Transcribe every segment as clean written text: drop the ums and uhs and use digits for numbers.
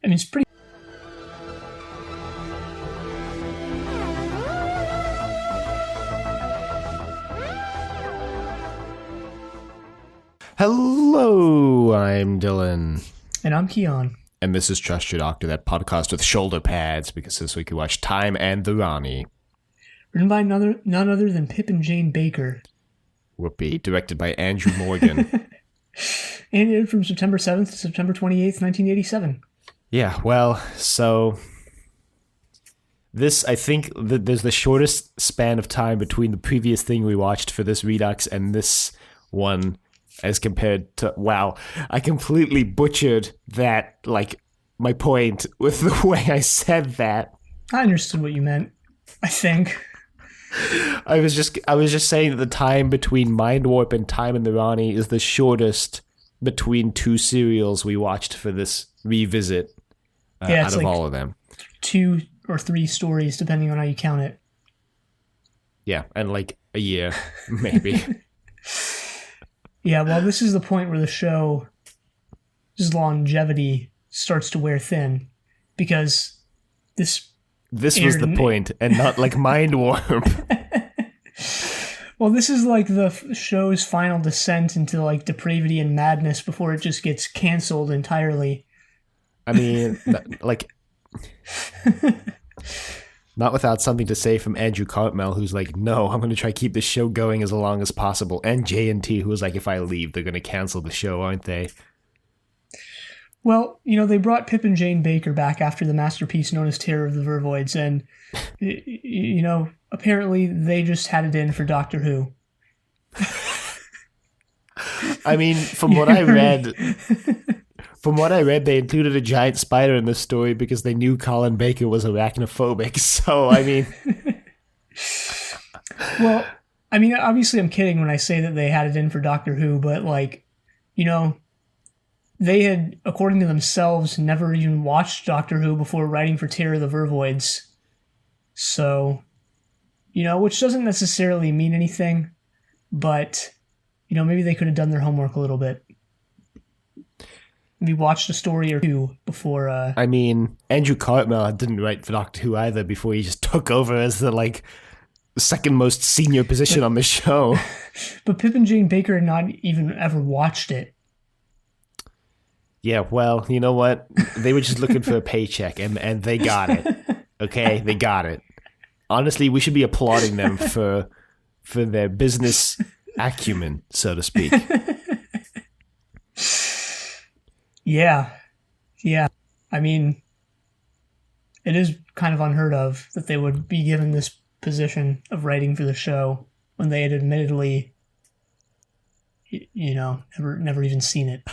I mean, it's pretty. Hello, I'm Dylan. And I'm Keon. And this is Trust Your Doctor, that podcast with shoulder pads, because this week we watched Time and the Rani. Written by none other than Pip and Jane Baker. Whoopee. Directed by Andrew Morgan. And aired from September 7th to September 28th, 1987. Yeah, well, so... This, I think, there's the shortest span of time between the previous thing we watched for this Redux and this one, as compared to... Wow, I completely butchered that, my point with the way I said that. I understood what you meant, I think. I was just saying that the time between Mind Warp and Time and the Rani is the shortest between two serials we watched for this revisit out of all of them. 2 or 3 stories, depending on how you count it. Yeah, and a year, maybe. Yeah, well, this is the point where the show's longevity starts to wear thin, because this was the point, and not Mind Warp. Well, this is the show's final descent into depravity and madness before it just gets canceled entirely. I mean, not without something to say from Andrew Cartmel, who's no, I'm going to try to keep this show going as long as possible. And J&T, who was if I leave, they're going to cancel the show, aren't they? Well, they brought Pip and Jane Baker back after the masterpiece known as Terror of the Vervoids, and, apparently they just had it in for Doctor Who. I mean, from what I read... From what I read, they included a giant spider in this story because they knew Colin Baker was arachnophobic. So, I mean... Well, I mean, obviously I'm kidding when I say that they had it in for Doctor Who, but, they had, according to themselves, never even watched Doctor Who before writing for Terror of the Vervoids. So, which doesn't necessarily mean anything, but, maybe they could have done their homework a little bit. Maybe watched a story or two before... I mean, Andrew Cartmel didn't write for Doctor Who either before he just took over as the, second most senior position on the show. But Pip and Jane Baker had not even ever watched it. Yeah, well, you know what? They were just looking for a paycheck, and they got it. Okay? They got it. Honestly, we should be applauding them for their business acumen, so to speak. Yeah. I mean, it is kind of unheard of that they would be given this position of writing for the show when they had admittedly, never even seen it.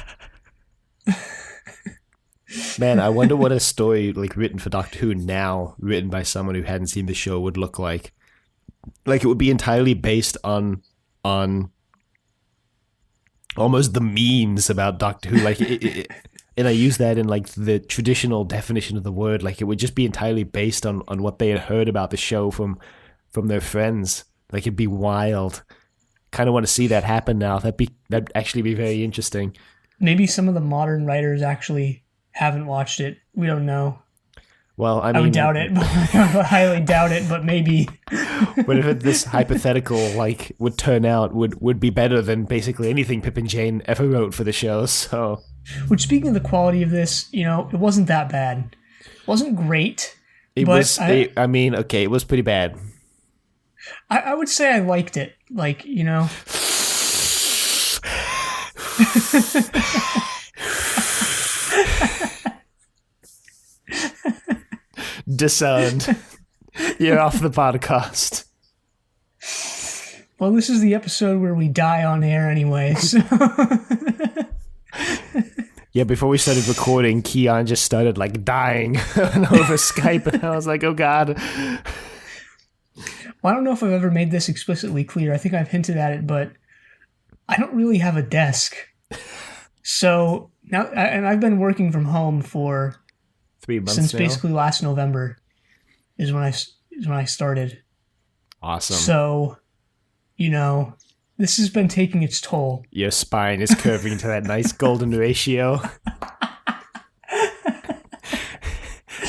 Man, I wonder what a story written for Doctor Who now, written by someone who hadn't seen the show, would look like. It would be entirely based on almost the memes about Doctor Who. And I use that in the traditional definition of the word. It would just be entirely based on what they had heard about the show from their friends. It'd be wild. Kind of want to see that happen now. That'd actually be very interesting. Maybe some of the modern writers actually haven't watched it. We don't know. Well, I mean... I would doubt it. I highly doubt it, but maybe. But if this hypothetical, would turn out, would be better than basically anything Pip and Jane ever wrote for the show, so... Which, speaking of the quality of this, it wasn't that bad. It wasn't great. It was pretty bad. I would say I liked it. Disowned. You're off the podcast. Well, this is the episode where we die on air anyway, so... Yeah, before we started recording, Keon just started dying over Skype, and I was like, oh god. Well, I don't know if I've ever made this explicitly clear. I think I've hinted at it, but I don't really have a desk. So now, and I've been working from home for 3 months since now. Basically last November is when I started. Awesome. So, this has been taking its toll. Your spine is curving to that nice golden ratio.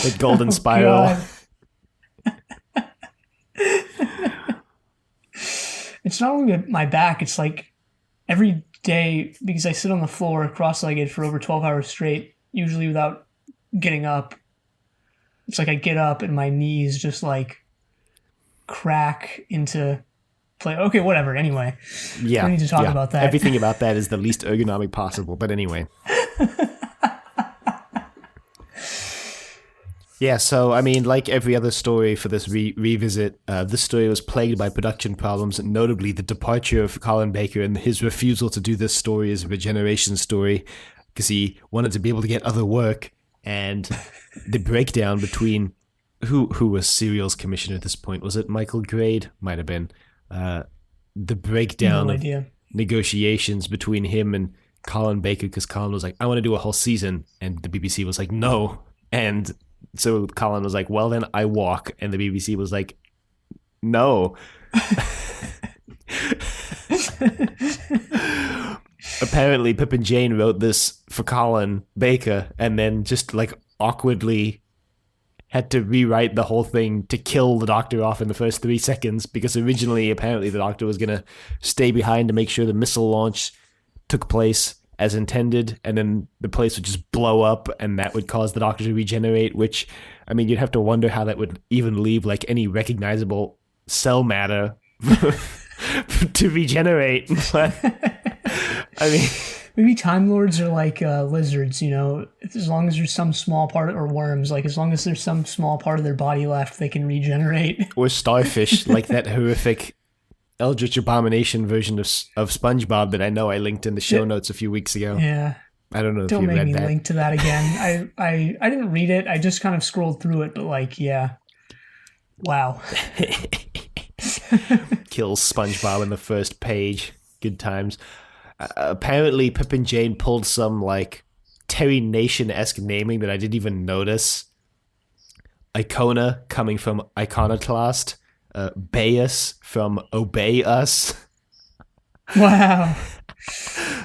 The golden Oh, spiral. God. It's not only my back, it's like every day, because I sit on the floor cross-legged for over 12 hours straight, usually without getting up. It's like I get up and my knees just like crack into play. Okay, whatever. Anyway, we Yeah, need to talk yeah. about that. Everything about that is the least ergonomic possible. But anyway. Yeah, so, I mean, like every other story for this revisit, this story was plagued by production problems, notably the departure of Colin Baker and his refusal to do this story as a regeneration story, because he wanted to be able to get other work, and the breakdown between... Who was Serial's commissioner at this point? Was it Michael Grade? Might have been. The breakdown No of idea. negotiations between him and Colin Baker, because Colin was like, I want to do a whole season, and the BBC was like, no. And so Colin was like, well, then I walk. And the BBC was like, no. Apparently, Pip and Jane wrote this for Colin Baker and then just like awkwardly had to rewrite the whole thing to kill the Doctor off in the first 3 seconds, because originally, apparently, the Doctor was going to stay behind to make sure the missile launch took place as intended, and then the place would just blow up, and that would cause the Doctor to regenerate, which, I mean, you'd have to wonder how that would even leave, like, any recognizable cell matter to regenerate. But, I mean... Maybe Time Lords are like lizards, you know? As long as there's some small part, or worms, like as long as there's some small part of their body left, they can regenerate. Or starfish, like that horrific Eldritch Abomination version of SpongeBob that I know I linked in the show notes a few weeks ago. Yeah. I don't know if Don't you make read me that. link to that again. I didn't read it. I just kind of scrolled through it, but like, yeah. Wow. Kills SpongeBob in the first page. Good times. Apparently, Pip and Jane pulled some, like, Terry Nation-esque naming that I didn't even notice. Icona coming from Iconoclast. Bayus from Obey Us. Wow.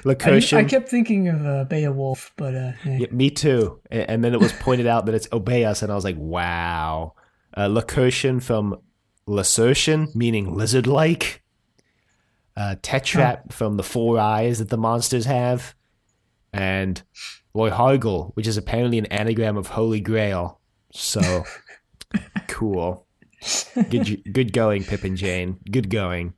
Lacurtian. I kept thinking of Beowulf, but Yeah, me too. And then it was pointed out that it's Obey Us, and I was like, wow. Lacurtian from Lacertian, meaning lizard-like. Tetrap from the 4 eyes that the monsters have. And Loyhargle, which is apparently an anagram of Holy Grail. So, cool. Good going, Pip and Jane. Good going.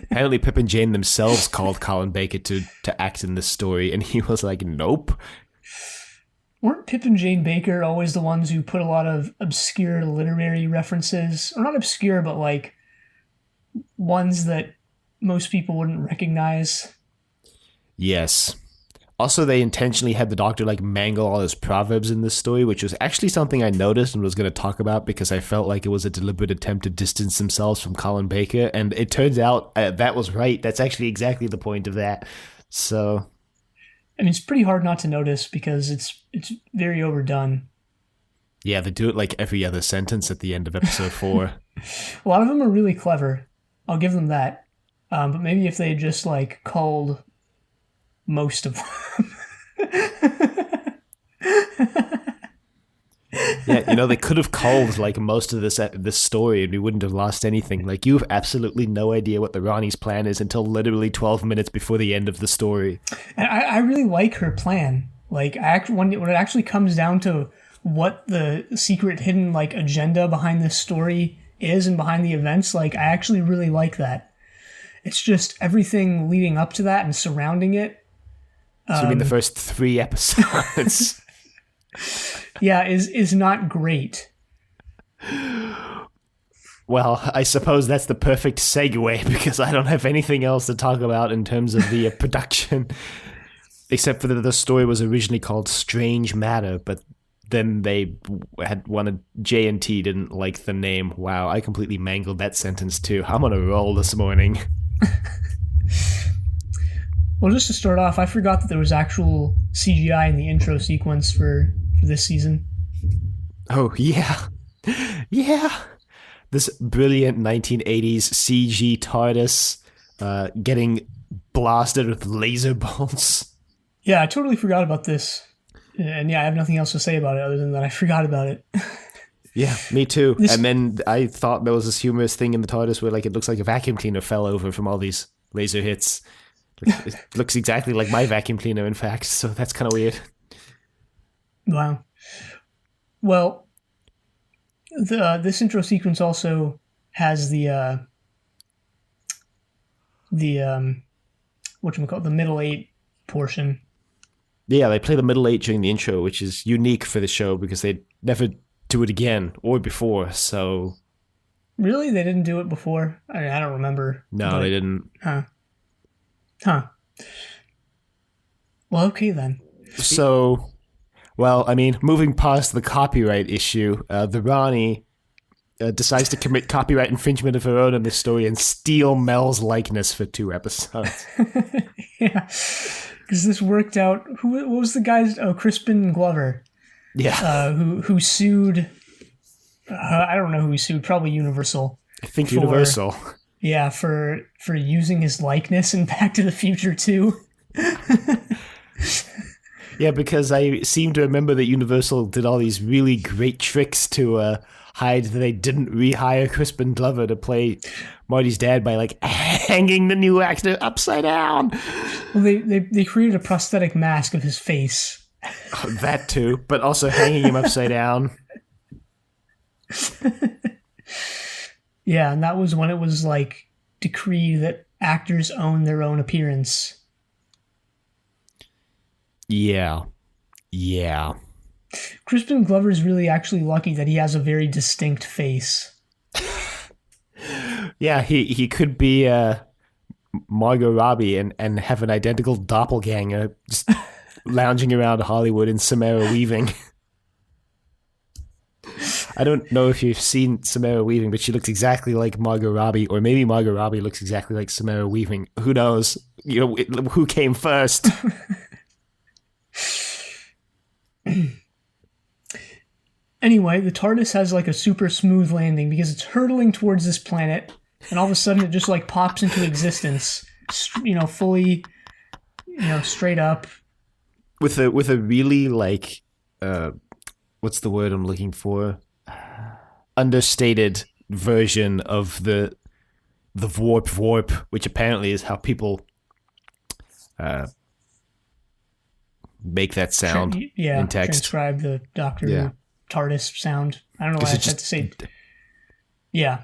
Apparently, Pip and Jane themselves called Colin Baker to act in this story, and he was like, nope. weren't Pip and Jane Baker always the ones who put a lot of obscure literary references? Or not obscure, but like ones that most people wouldn't recognize? Yes. Also, they intentionally had the Doctor like mangle all his proverbs in this story, which was actually something I noticed and was going to talk about because I felt like it was a deliberate attempt to distance themselves from Colin Baker. And it turns out that was right. That's actually exactly the point of that. So, I mean, it's pretty hard not to notice because it's very overdone. yeah, they do it like every other sentence at the end of episode 4. A lot of them are really clever. I'll give them that. But maybe if they just like culled most of them. Yeah, you know, they could have culled like most of this story and we wouldn't have lost anything. Like, you have absolutely no idea what the Rani's plan is until literally 12 minutes before the end of the story. And I really like her plan. Like, when it actually comes down to what the secret hidden like agenda behind this story is and behind the events, like, I actually really like that. It's just everything leading up to that and surrounding it. So you mean the first 3 episodes? Yeah, is not great. Well, I suppose that's the perfect segue because I don't have anything else to talk about in terms of the production, except for that the story was originally called Strange Matter, but then they had wanted J&T didn't like the name. Wow, I completely mangled that sentence too. I'm on a roll this morning. Well, just to start off, I forgot that there was actual CGI in the intro sequence for this season. Oh, yeah. Yeah. This brilliant 1980s CG TARDIS getting blasted with laser bolts. Yeah, I totally forgot about this. And yeah, I have nothing else to say about it other than that I forgot about it. Yeah, me too. This- And then I thought there was this humorous thing in the TARDIS where like it looks like a vacuum cleaner fell over from all these laser hits. It looks exactly like my vacuum cleaner, in fact. So that's kind of weird. Wow. Well, this intro sequence also has the whatchamacallit, the middle eight portion. Yeah, they play the middle eight during the intro, which is unique for the show because they never do it again or before. So Really, they didn't do it before. I don't remember. no, they didn't. Huh. Well, okay then. So, well, I mean, moving past the copyright issue, the Rani decides to commit copyright infringement of her own in this story and steal Mel's likeness for 2 episodes. Yeah, because this worked out. What was the guy's? Oh, Crispin Glover. Yeah, Who sued? I don't know who he sued. Probably Universal. I think Universal. Yeah, for using his likeness in Back to the Future 2. Yeah, because I seem to remember that Universal did all these really great tricks to hide that they didn't rehire Crispin Glover to play Marty's dad by like hanging the new actor upside down. Well, they created a prosthetic mask of his face. That too, but also hanging him upside down. Yeah, and that was when it was like decreed that actors own their own appearance. Yeah. Crispin Glover's really actually lucky that he has a very distinct face. Yeah, he could be Margot Robbie and have an identical doppelganger just lounging around Hollywood in Samara Weaving. I don't know if you've seen Samara Weaving, but she looks exactly like Margot Robbie, or maybe Margot Robbie looks exactly like Samara Weaving. Who knows? You know, who came first? Anyway, the TARDIS has like a super smooth landing because it's hurtling towards this planet, and all of a sudden it just like pops into existence, fully, straight up. With a really like, what's the word I'm looking for? Understated version of the warp, which apparently is how people make that sound in text. Transcribe the Doctor Who TARDIS sound. I don't know why I had to say. Yeah.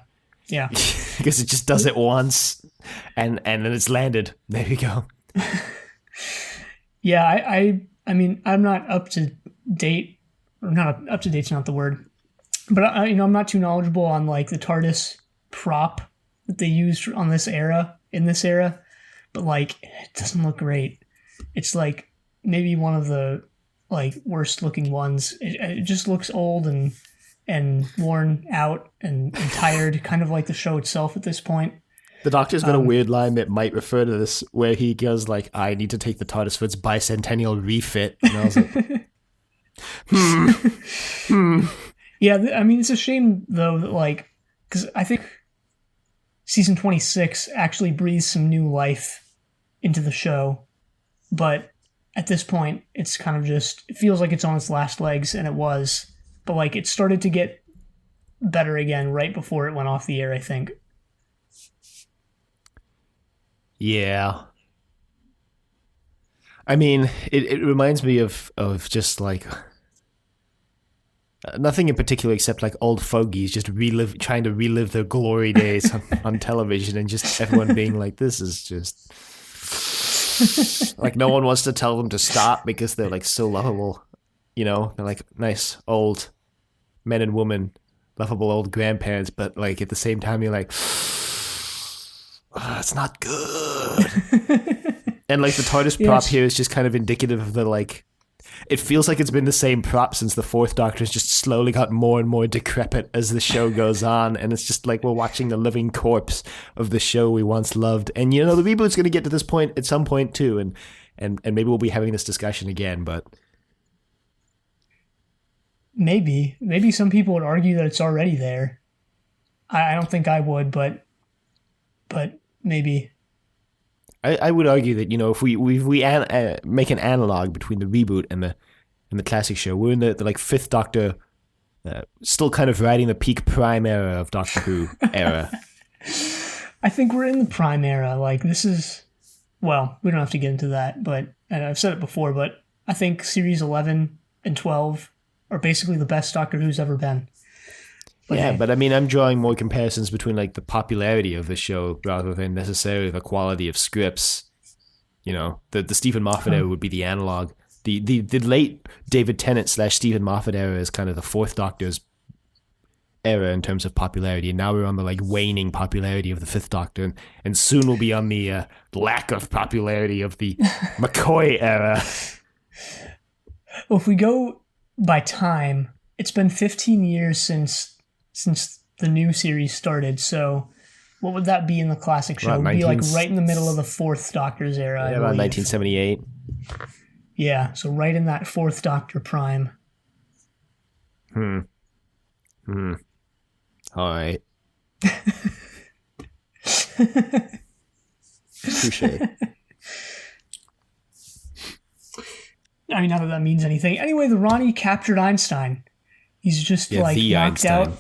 Because it just does it once, and then it's landed. There you go. Yeah, I mean, I'm not up to date, or not up to date's not the word, but I'm not too knowledgeable on like the TARDIS prop that they used in this era, but like it doesn't look great. It's like maybe one of the like worst looking ones. It just looks old and worn out and tired, kind of like the show itself at this point. The Doctor's got a weird line that might refer to this, where he goes like, "I need to take the TARDIS for its bicentennial refit," and I was like, Yeah, I mean, it's a shame though that like, because I think season 26 actually breathes some new life into the show, but at this point, it's kind of just, it feels like it's on its last legs, and it was, but like it started to get better again right before it went off the air, I think. Yeah. I mean, it reminds me of just like nothing in particular except like old fogies just trying to relive their glory days on television, and just everyone being like, this is just like no one wants to tell them to stop because they're like so lovable. You know, they're like nice old men and women, lovable old grandparents, but like at the same time you're like, it's not good. And like the TARDIS prop here is just kind of indicative of the like, it feels like it's been the same prop since the fourth Doctor's just slowly got more and more decrepit as the show goes on, and it's just like we're watching the living corpse of the show we once loved. And you know, the reboot's going to get to this point at some point too, and maybe we'll be having this discussion again, but maybe some people would argue that it's already there. I don't think I would, but maybe. I would argue that, you know, if we make an analog between the reboot and in the classic show. We're in the like fifth Doctor, still kind of riding the peak prime era of Doctor Who era. I think we're in the prime era. Like, this is, well, we don't have to get into that, but and I've said it before, but I think series 11 and 12 are basically the best Doctor Who's ever been. But Yeah, hey, but I mean, I'm drawing more comparisons between like the popularity of the show rather than necessarily the quality of scripts. You know, the Stephen Moffat era would be the analog. The late David Tennant / Stephen Moffat era is kind of the fourth Doctor's era in terms of popularity, and now we're on the like waning popularity of the fifth Doctor, and soon we'll be on the lack of popularity of the McCoy era. well, if we go by time, it's been 15 years since the new series started, so what would that be in the classic show? It would be like right in the middle of the fourth Doctor's era, I about believe. 1978. Yeah, so right in that fourth Doctor prime. All right. Touche. I mean, not that means anything. Anyway, the Rani captured Einstein. He's just like the knocked Einstein. out.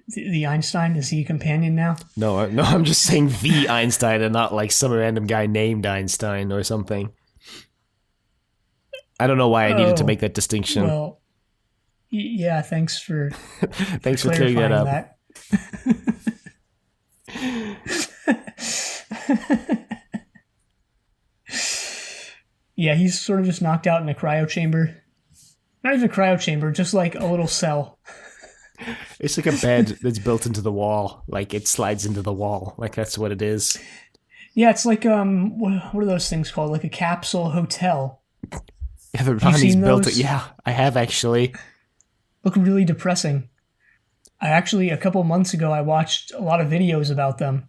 The Einstein, is he a companion now? No, I'm just saying the Einstein and not like some random guy named Einstein or something. I don't know why I needed to make that distinction. Well, yeah, thanks for clearing that up. That. Yeah, he's sort of just knocked out in a cryo chamber. Not even a cryo chamber, just like a little cell. It's like a bed that's built into the wall. Like it slides into the wall. Like that's what it is. Yeah, it's like what are those things called? Like a capsule hotel. Yeah, the Rani's built it. Yeah, I have actually. Look really depressing. I actually, a couple months ago, I watched a lot of videos about them.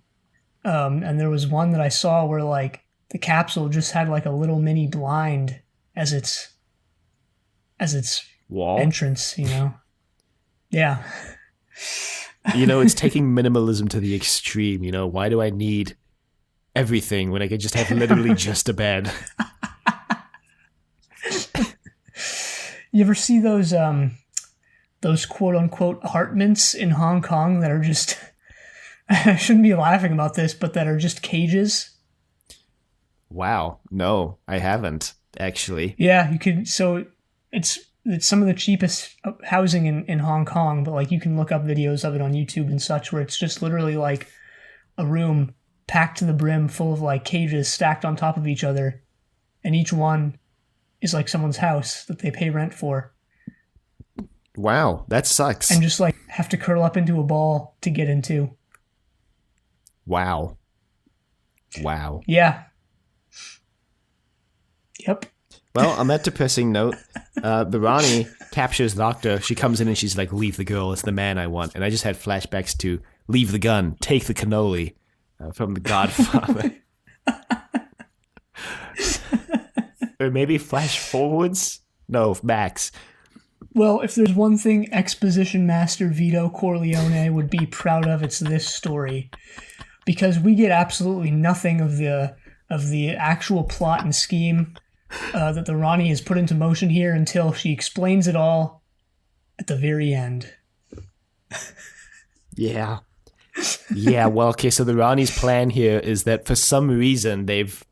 And there was one that I saw where like the capsule just had like a little mini blind as its Wall entrance, you know? Yeah. You know, it's taking minimalism to the extreme, you know? Why do I need everything when I could just have literally just a bed? You ever see those quote unquote apartments in Hong Kong that are just I shouldn't be laughing about this, but that are just cages? Wow. No, I haven't, actually. Yeah, you could. So it's some of the cheapest housing in Hong Kong, but like you can look up videos of it on YouTube and such where it's just literally like a room packed to the brim full of like cages stacked on top of each other, and each one is like someone's house that they pay rent for. Wow, that sucks. And just like have to curl up into a ball to get into. Wow. Yeah. Yep. Well, on that depressing note, the Rani captures the Doctor. She comes in and she's like, "Leave the girl. It's the man I want." And I just had flashbacks to "Leave the gun. Take the cannoli" from The Godfather. Or maybe flash forwards? No, Max. Well, if there's one thing exposition master Vito Corleone would be proud of, it's this story. Because we get absolutely nothing of the actual plot and scheme that the Rani has put into motion here until she explains it all at the very end. Yeah. Yeah, well, okay, so the Rani's plan here is that for some reason they've...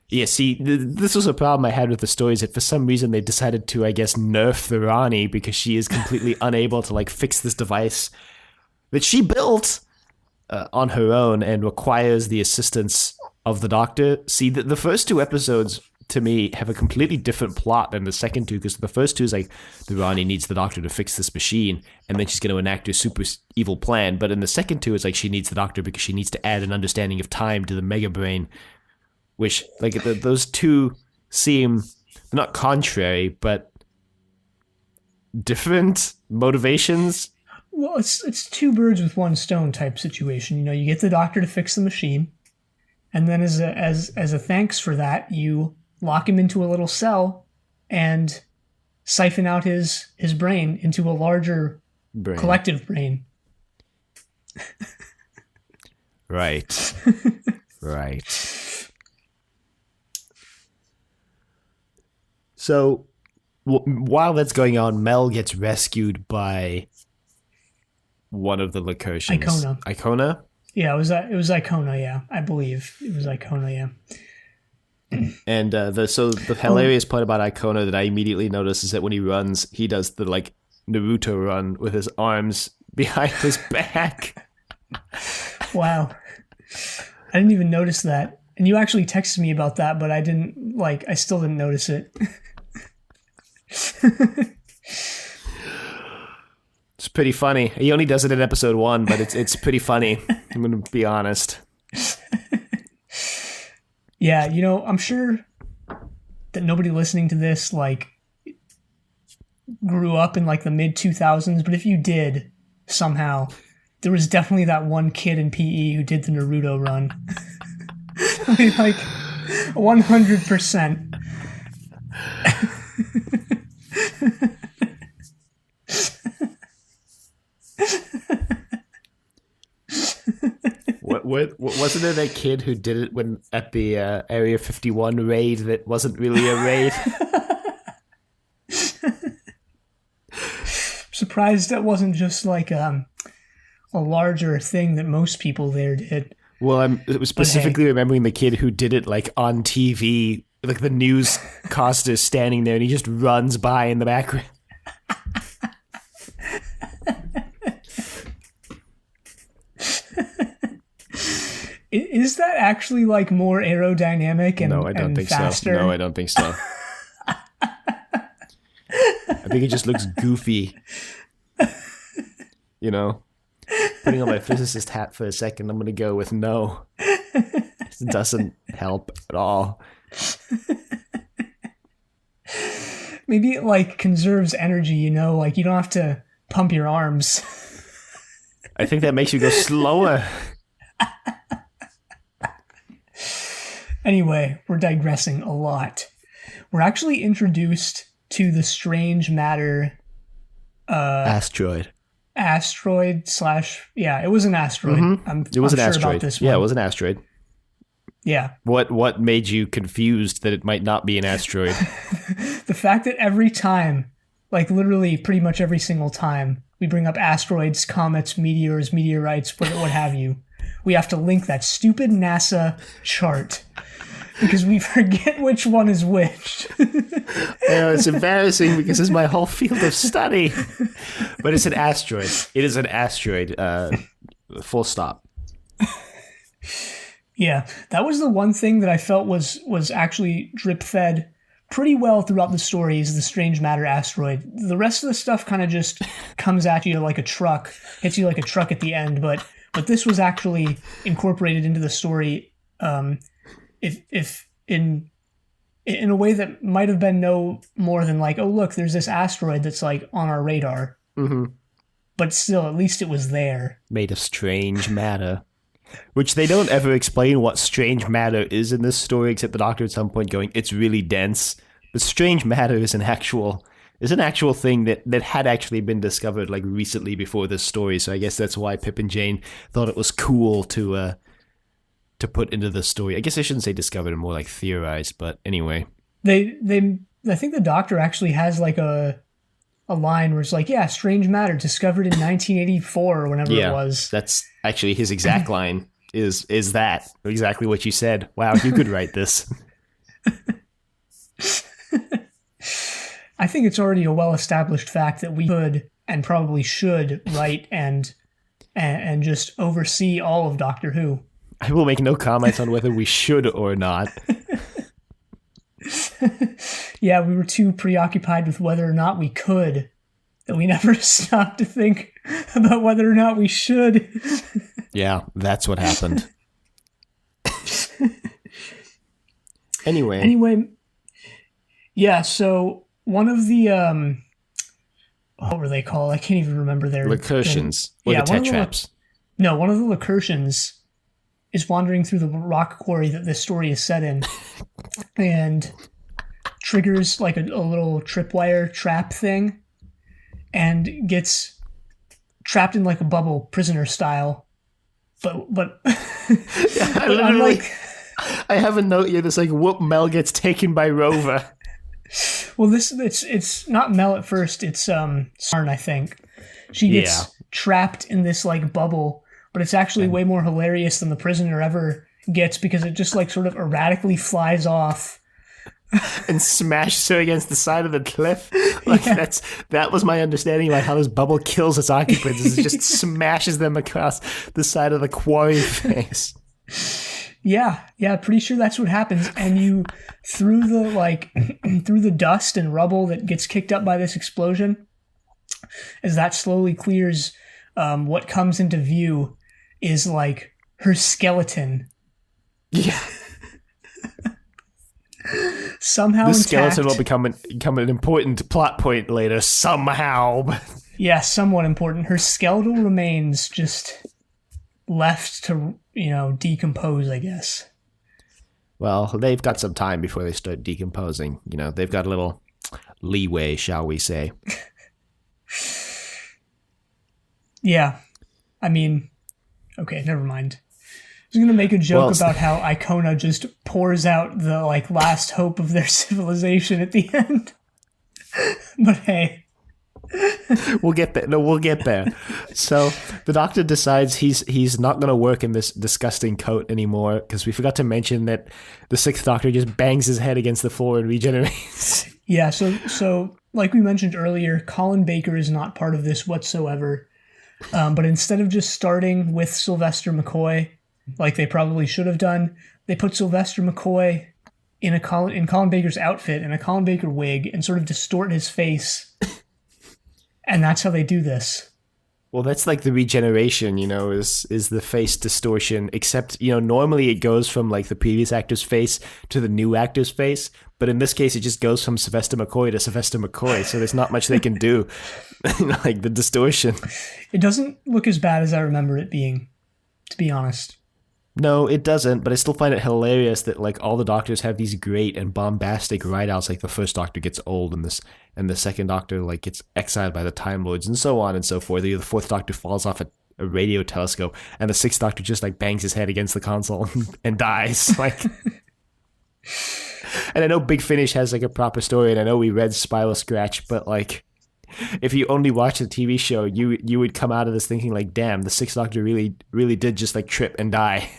Yeah, see, this was a problem I had with the story, is that for some reason they decided to, I guess, nerf the Rani because she is completely unable to, like, fix this device that she built on her own and requires the assistance of the Doctor. See, the first two episodes, to me, have a completely different plot than the second two, because the first two is like, the Rani needs the Doctor to fix this machine, and then she's going to enact her super evil plan. But in the second two, it's like she needs the Doctor because she needs to add an understanding of time to the Mega Brain, which, like, those two seem not contrary, but different motivations. Well, it's two birds with one stone type situation. You know, you get the Doctor to fix the machine, and then as a thanks for that, you lock him into a little cell and siphon out his brain into a larger collective brain. Right. Right. So while that's going on, Mel gets rescued by one of the Lacertians. Icona. Icona? Yeah, it was Icona, yeah. I believe it was Icona, yeah. And the hilarious part about Icona that I immediately notice is that when he runs, he does the like Naruto run with his arms behind his back. Wow. I didn't even notice that. And you actually texted me about that, but I still didn't notice it. It's pretty funny. He only does it in episode 1, but it's pretty funny. I'm going to be honest. Yeah, I'm sure that nobody listening to this, grew up in, the mid-2000s, but if you did, somehow, there was definitely that one kid in PE who did the Naruto run. 100%. What wasn't there that kid who did it when at the Area 51 raid that wasn't really a raid? Surprised that wasn't just a larger thing that most people there did. Well, I'm specifically remembering the kid who did it on TV, the newscaster standing there, and he just runs by in the background. Is that actually more aerodynamic and No, I don't think faster? So. No, I don't think so. I think it just looks goofy. Putting on my physicist hat for a second, I'm going to go with no. It doesn't help at all. Maybe it conserves energy, you don't have to pump your arms. I think that makes you go slower. Anyway, we're digressing a lot. We're actually introduced to the strange matter asteroid. Yeah, it was an asteroid. Mm-hmm. It was an asteroid. About this one. Yeah, it was an asteroid. Yeah. What made you confused that it might not be an asteroid? The fact that every time, literally pretty much every single time, we bring up asteroids, comets, meteors, meteorites, what have you, we have to link that stupid NASA chart because we forget which one is which. It's embarrassing because it's my whole field of study. But it's an asteroid. It is an asteroid. Full stop. Yeah, that was the one thing that I felt was actually drip-fed pretty well throughout the story is the strange matter asteroid. The rest of the stuff kind of just comes at you like a truck, hits you like a truck at the end, but this was actually incorporated into the story if in a way that might have been no more than oh, look, there's this asteroid that's on our radar. Mm-hmm. But still, at least it was there. Made of strange matter. Which they don't ever explain what strange matter is in this story, except the Doctor at some point going, it's really dense. But strange matter is an actual thing that had actually been discovered recently before this story. So I guess that's why Pip and Jane thought it was cool to put into the story. I guess I shouldn't say discovered and more theorized, but anyway. I think the Doctor actually has a line where it's yeah, strange matter discovered in 1984 or whenever it was. That's actually his exact line is that exactly what you said. Wow, you could write this. I think it's already a well-established fact that we could and probably should write and just oversee all of Doctor Who. I will make no comments on whether we should or not. Yeah, we were too preoccupied with whether or not we could that we never stopped to think about whether or not we should. Yeah, that's what happened. Anyway, yeah, so one of the what were they called? I can't even remember their Lacertians or the Tetraps. One of the Lacertians is wandering through the rock quarry that this story is set in and triggers a little tripwire trap thing and gets trapped in a bubble, prisoner style. But yeah, I have a note here that's whoop, Mel gets taken by Rover. Well, it's not Mel at first. It's Sarn, I think. She gets trapped in this like bubble, but it's actually way more hilarious than the prisoner ever gets because it just like sort of erratically flies off and smashes her against the side of the cliff. Like that was my understanding about how this bubble kills its occupants. Is it just smashes them across the side of the quarry face. Yeah, pretty sure that's what happens. And you through the dust and rubble that gets kicked up by this explosion, as that slowly clears, what comes into view is like her skeleton. Yeah. Somehow this intact. skeleton will become an important plot point later somehow. Yeah, somewhat important. Her skeletal remains just left to, decompose, I guess. Well, they've got some time before they start decomposing. They've got a little leeway, shall we say. Yeah. I mean, okay, never mind. I was going to make a joke about how Icona just pours out the last hope of their civilization at the end. But hey. We'll get there. No, we'll get there. So the Doctor decides he's not going to work in this disgusting coat anymore because we forgot to mention that the Sixth Doctor just bangs his head against the floor and regenerates. Yeah, so like we mentioned earlier, Colin Baker is not part of this whatsoever. But instead of just starting with Sylvester McCoy, like they probably should have done, they put Sylvester McCoy in Colin Baker's outfit and a Colin Baker wig and sort of distort his face. And that's how they do this. Well, that's like the regeneration, is the face distortion, except, normally it goes from like the previous actor's face to the new actor's face. But in this case, it just goes from Sylvester McCoy to Sylvester McCoy. So there's not much they can do, like the distortion. It doesn't look as bad as I remember it being, to be honest. No, it doesn't, but I still find it hilarious that like all the Doctors have these great and bombastic write-outs, like the first Doctor gets old and the second Doctor like gets exiled by the Time Lords and so on and so forth. The fourth Doctor falls off a radio telescope and the sixth Doctor just like bangs his head against the console and dies. Like, and I know Big Finish has like a proper story, and I know we read Spiral Scratch, but like, if you only watch the TV show, you would come out of this thinking like, damn, the Sixth Doctor really did just like trip and die.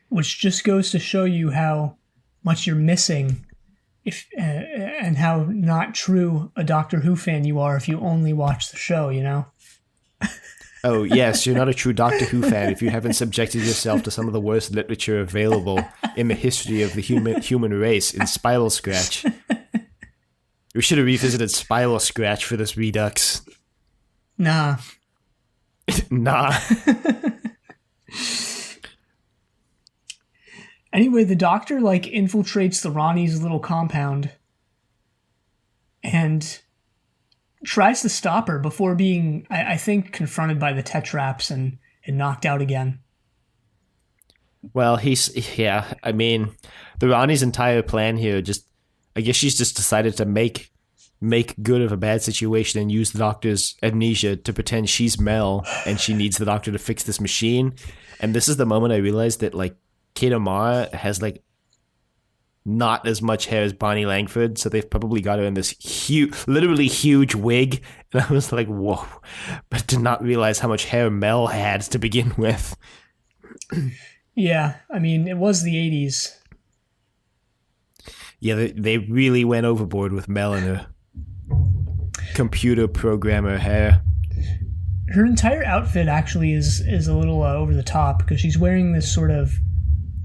Which just goes to show you how much you're missing, and how not true a Doctor Who fan you are if you only watch the show. Oh yes, you're not a true Doctor Who fan if you haven't subjected yourself to some of the worst literature available in the history of the human race in Spiral Scratch. We should have revisited Spiral Scratch for this Redux. Nah. Anyway, the Doctor infiltrates the Rani's little compound and tries to stop her before being, I think, confronted by the Tetraps and knocked out again. Well, I mean, the Rani's entire plan here I guess she's just decided to make good of a bad situation and use the Doctor's amnesia to pretend she's Mel and she needs the Doctor to fix this machine. And this is the moment I realized that Kate O'Mara has not as much hair as Bonnie Langford, so they've probably got her in this literally huge wig. And I was like, whoa, but did not realize how much hair Mel had to begin with. Yeah, I mean, it was the 80s. Yeah, they really went overboard with Mel and her computer programmer hair. Her entire outfit actually is a little over the top because she's wearing this sort of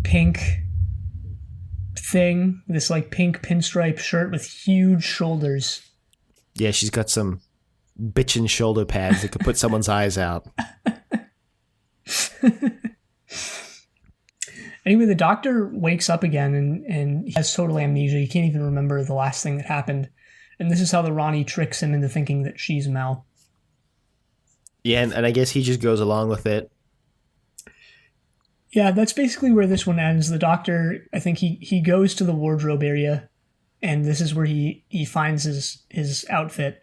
pink thing, this pink pinstripe shirt with huge shoulders. Yeah, she's got some bitchin' shoulder pads that could put someone's eyes out. Anyway, the Doctor wakes up again and he has total amnesia. He can't even remember the last thing that happened. And this is how the Rani tricks him into thinking that she's Mel. Yeah, and I guess he just goes along with it. Yeah, that's basically where this one ends. The Doctor, I think he goes to the wardrobe area, and this is where he finds his outfit.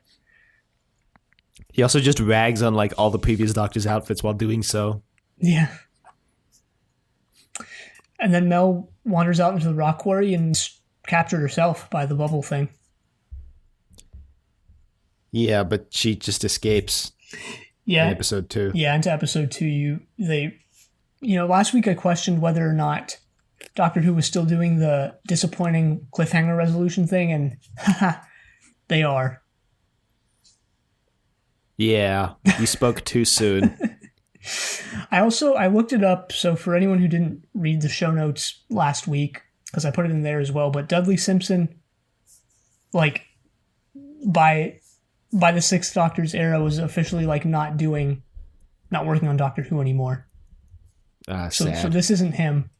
He also just rags on all the previous Doctor's outfits while doing so. Yeah. And then Mel wanders out into the rock quarry and captured herself by the bubble thing. Yeah, but she just escapes in episode 2. Yeah, into episode 2, last week I questioned whether or not Doctor Who was still doing the disappointing cliffhanger resolution thing, and they are. Yeah, you spoke too soon. I looked it up, so for anyone who didn't read the show notes last week, because I put it in there as well, but Dudley Simpson, like, by the Sixth Doctor's era, was officially, like, not working on Doctor Who anymore. So this isn't him.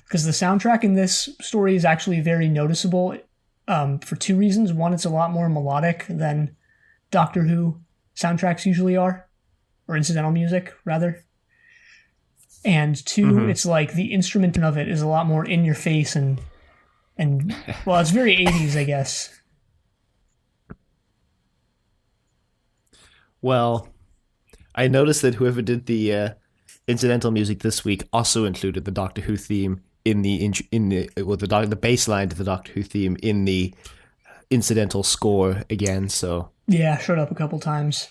Because the soundtrack in this story is actually very noticeable for 2 reasons. One, it's a lot more melodic than Doctor Who soundtracks usually are, or incidental music, rather. And 2, it's like the instrument of it is a lot more in your face and well, it's very 80s, I guess. Well, I noticed that whoever did the incidental music this week also included the Doctor Who theme in the baseline to the Doctor Who theme in the incidental score again. So yeah, showed up a couple times.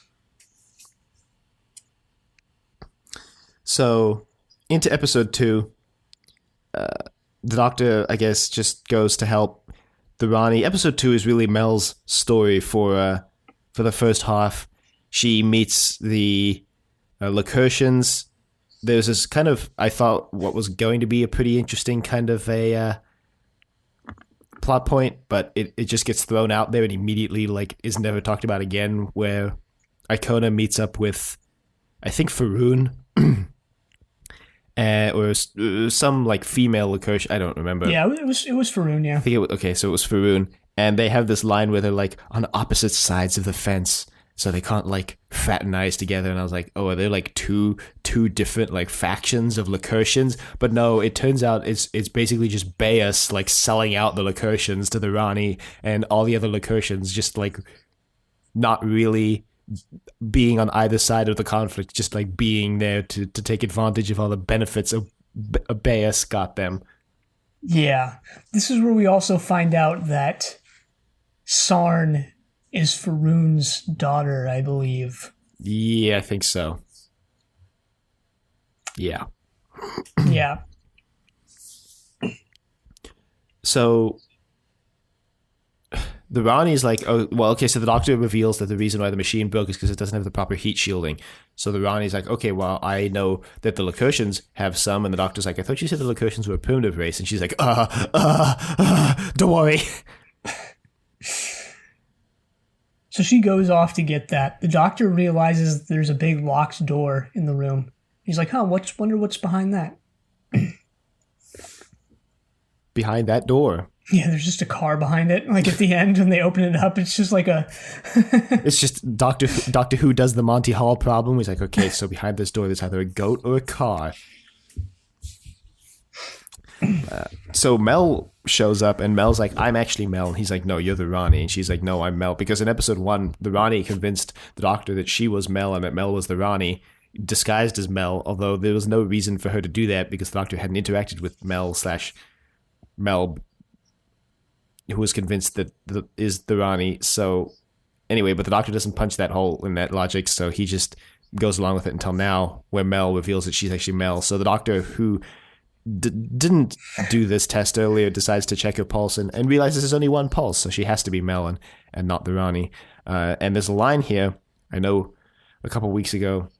So into episode 2, the Doctor, I guess, just goes to help the Rani. Episode 2 is really Mel's story for the first half. She meets the Lacertians. There's this kind of, I thought, what was going to be a pretty interesting kind of a plot point, but it just gets thrown out there and immediately is never talked about again, where Icona meets up with, I think, Faroon, or some female Lacertian. I don't remember. Yeah, it was Faroon, yeah. I think so it was Faroon, and they have this line where they're on opposite sides of the fence, so they can't fraternize together. And I was like, oh, are there two different factions of Lacertians? But no, it turns out it's basically just Bayus selling out the Lacertians to the Rani, and all the other Lacertians just not really being on either side of the conflict, just being there to take advantage of all the benefits of Bayus got them. Yeah, this is where we also find out that Sarn is Faroon's daughter, I believe. Yeah, I think so. Yeah. Yeah. So the Rani's oh, well, okay, so the Doctor reveals that the reason why the machine broke is because it doesn't have the proper heat shielding. So the Rani's okay, well, I know that the Lacertians have some, and the Doctor's I thought you said the Lacertians were a primitive race, and she's don't worry. So she goes off to get that. The Doctor realizes there's a big locked door in the room. He's like, wonder what's behind that. Behind that door? Yeah, there's just a car behind it. At the end, when they open it up, it's just it's just Doctor Who does the Monty Hall problem. He's like, okay, so behind this door, there's either a goat or a car. So Mel shows up, and Mel's like, I'm actually Mel. And he's like, no, you're the Rani. And she's like, no, I'm Mel. Because in episode 1, the Rani convinced the Doctor that she was Mel and that Mel was the Rani, disguised as Mel, although there was no reason for her to do that because the Doctor hadn't interacted with Mel, who was convinced that is the Rani. So anyway, but the Doctor doesn't punch that hole in that logic, so he just goes along with it until now, where Mel reveals that she's actually Mel. So the Doctor, who didn't do this test earlier, decides to check her pulse and realizes there's only one pulse, so she has to be Mel and not the Rani. And there's a line here, I know a couple weeks ago,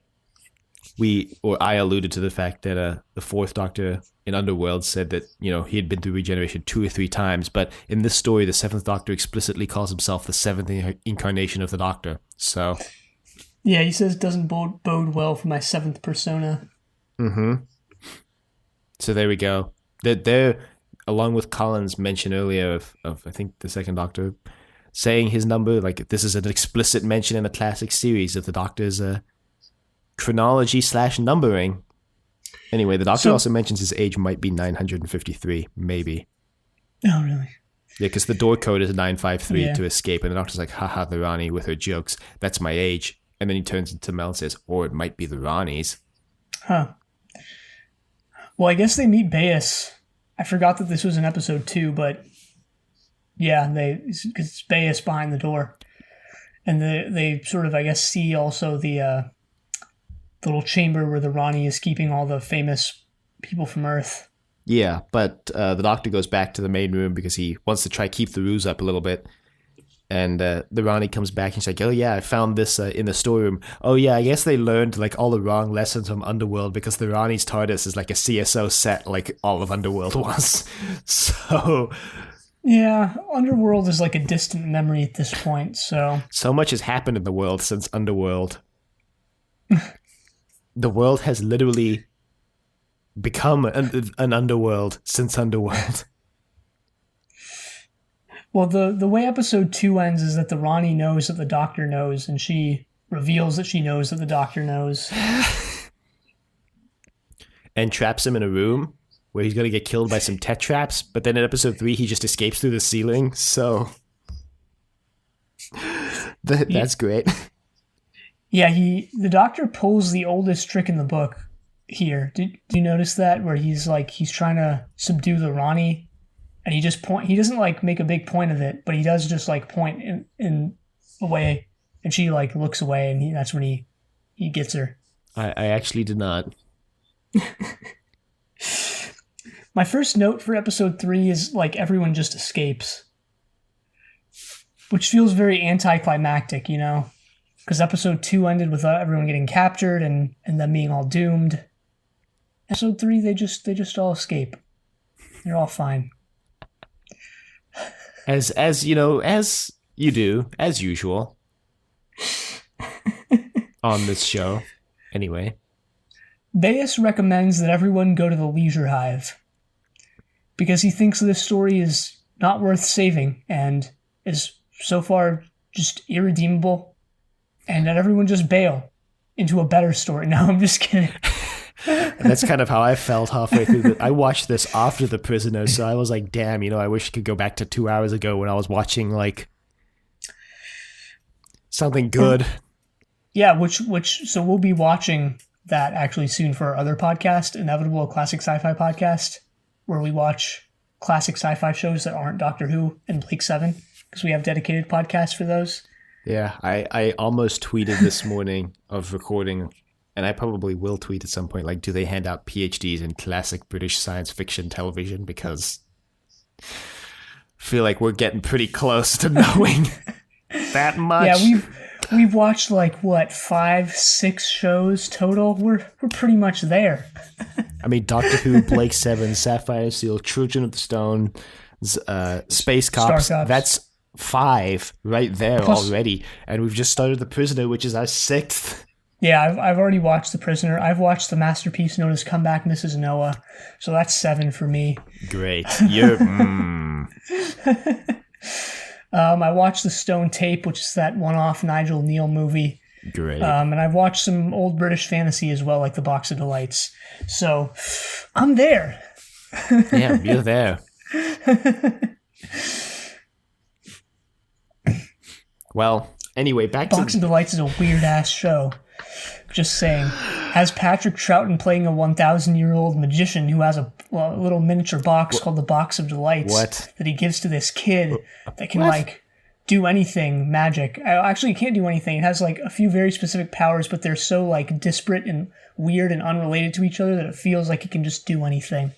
I alluded to the fact that the fourth Doctor in Underworld said that, he had been through regeneration 2 or 3 times, but in this story, the seventh Doctor explicitly calls himself the seventh incarnation of the Doctor. So, yeah, he says it doesn't bode well for my 7th persona. Mm-hmm. So there we go. They're along with Colin's mention earlier of I think the second Doctor saying his number, this is an explicit mention in the classic series of the Doctor's chronology / numbering. Anyway, the Doctor also mentions his age might be 953, maybe. Oh, really? Yeah, because the door code is 953 to escape, and the Doctor's like, haha, the Rani with her jokes. That's my age. And then he turns to Mel and says, or it might be the Rani's. Huh. Well, I guess they meet Bayus. I forgot that this was in episode 2, but Yeah, because Bayus behind the door, and they sort of, I guess, see also the little chamber where the Rani is keeping all the famous people from Earth. Yeah, but the Doctor goes back to the main room because he wants to try keep the ruse up a little bit. And the Rani comes back and she's like, oh yeah, I found this in the storeroom. Oh yeah, I guess they learned like all the wrong lessons from Underworld because the Rani's TARDIS is like a CSO set like all of Underworld was. So... Yeah, Underworld is like a distant memory at this point, so... So much has happened in the world since Underworld. The world has literally become an underworld since Underworld. Well, the way episode 2 ends is that the Rani knows that the Doctor knows, and she reveals that she knows that the Doctor knows. And traps him in a room where he's going to get killed by some Tetraps, but then in episode 3 he just escapes through the ceiling, so... That's great. Yeah, the Doctor pulls the oldest trick in the book here. Did you notice that? Where he's trying to subdue the Rani, and he doesn't like make a big point of it, but he does just like point in a way, and she like looks away, and that's when he gets her. I actually did not. My first note for episode 3 is like everyone just escapes, which feels very anticlimactic, you know, because episode 2 ended with everyone getting captured and them being all doomed. Episode 3, they just all escape. They're all fine. As you know, as you do, as usual, on this show. Anyway. Bayus recommends that everyone go to the Leisure Hive because he thinks this story is not worth saving and is so far just irredeemable, and that everyone just bail into a better story. No, I'm just kidding. That's kind of how I felt halfway through. I watched this after The Prisoner, so I was like, damn, I wish I could go back to 2 hours ago when I was watching, like, something good. Yeah, so we'll be watching that actually soon for our other podcast, Inevitable, a classic sci-fi podcast, where we watch classic sci-fi shows that aren't Doctor Who and Blake 7, because we have dedicated podcasts for those. Yeah, I almost tweeted this morning of recording, and I probably will tweet at some point, like, do they hand out PhDs in classic British science fiction television? Because I feel like we're getting pretty close to knowing that much. Yeah, we've watched like what 5-6 shows total. We're pretty much there. I mean, Doctor Who, Blake 7, Sapphire Seal, Children of the Stone, Space Cops. That's 5 right there already, and we've just started The Prisoner, which is our 6th. Yeah, I've already watched The Prisoner. I've watched the masterpiece known as Comeback Mrs. Noah, so that's 7 for me. Great. You're... I watched The Stone Tape, which is that one-off Nigel Neal movie. Great. And I've watched some old British fantasy as well, like The Box of Delights. So, I'm there. Yeah, you're there. Well, anyway, back to... Box of Delights is a weird-ass show. Just saying. Has Patrick Troughton playing a 1,000-year-old magician who has a little miniature box called the Box of Delights that he gives to this kid that can, like, do anything magic. Actually, it can't do anything. It has, like, a few very specific powers, but they're so, like, disparate and weird and unrelated to each other that it feels like it can just do anything.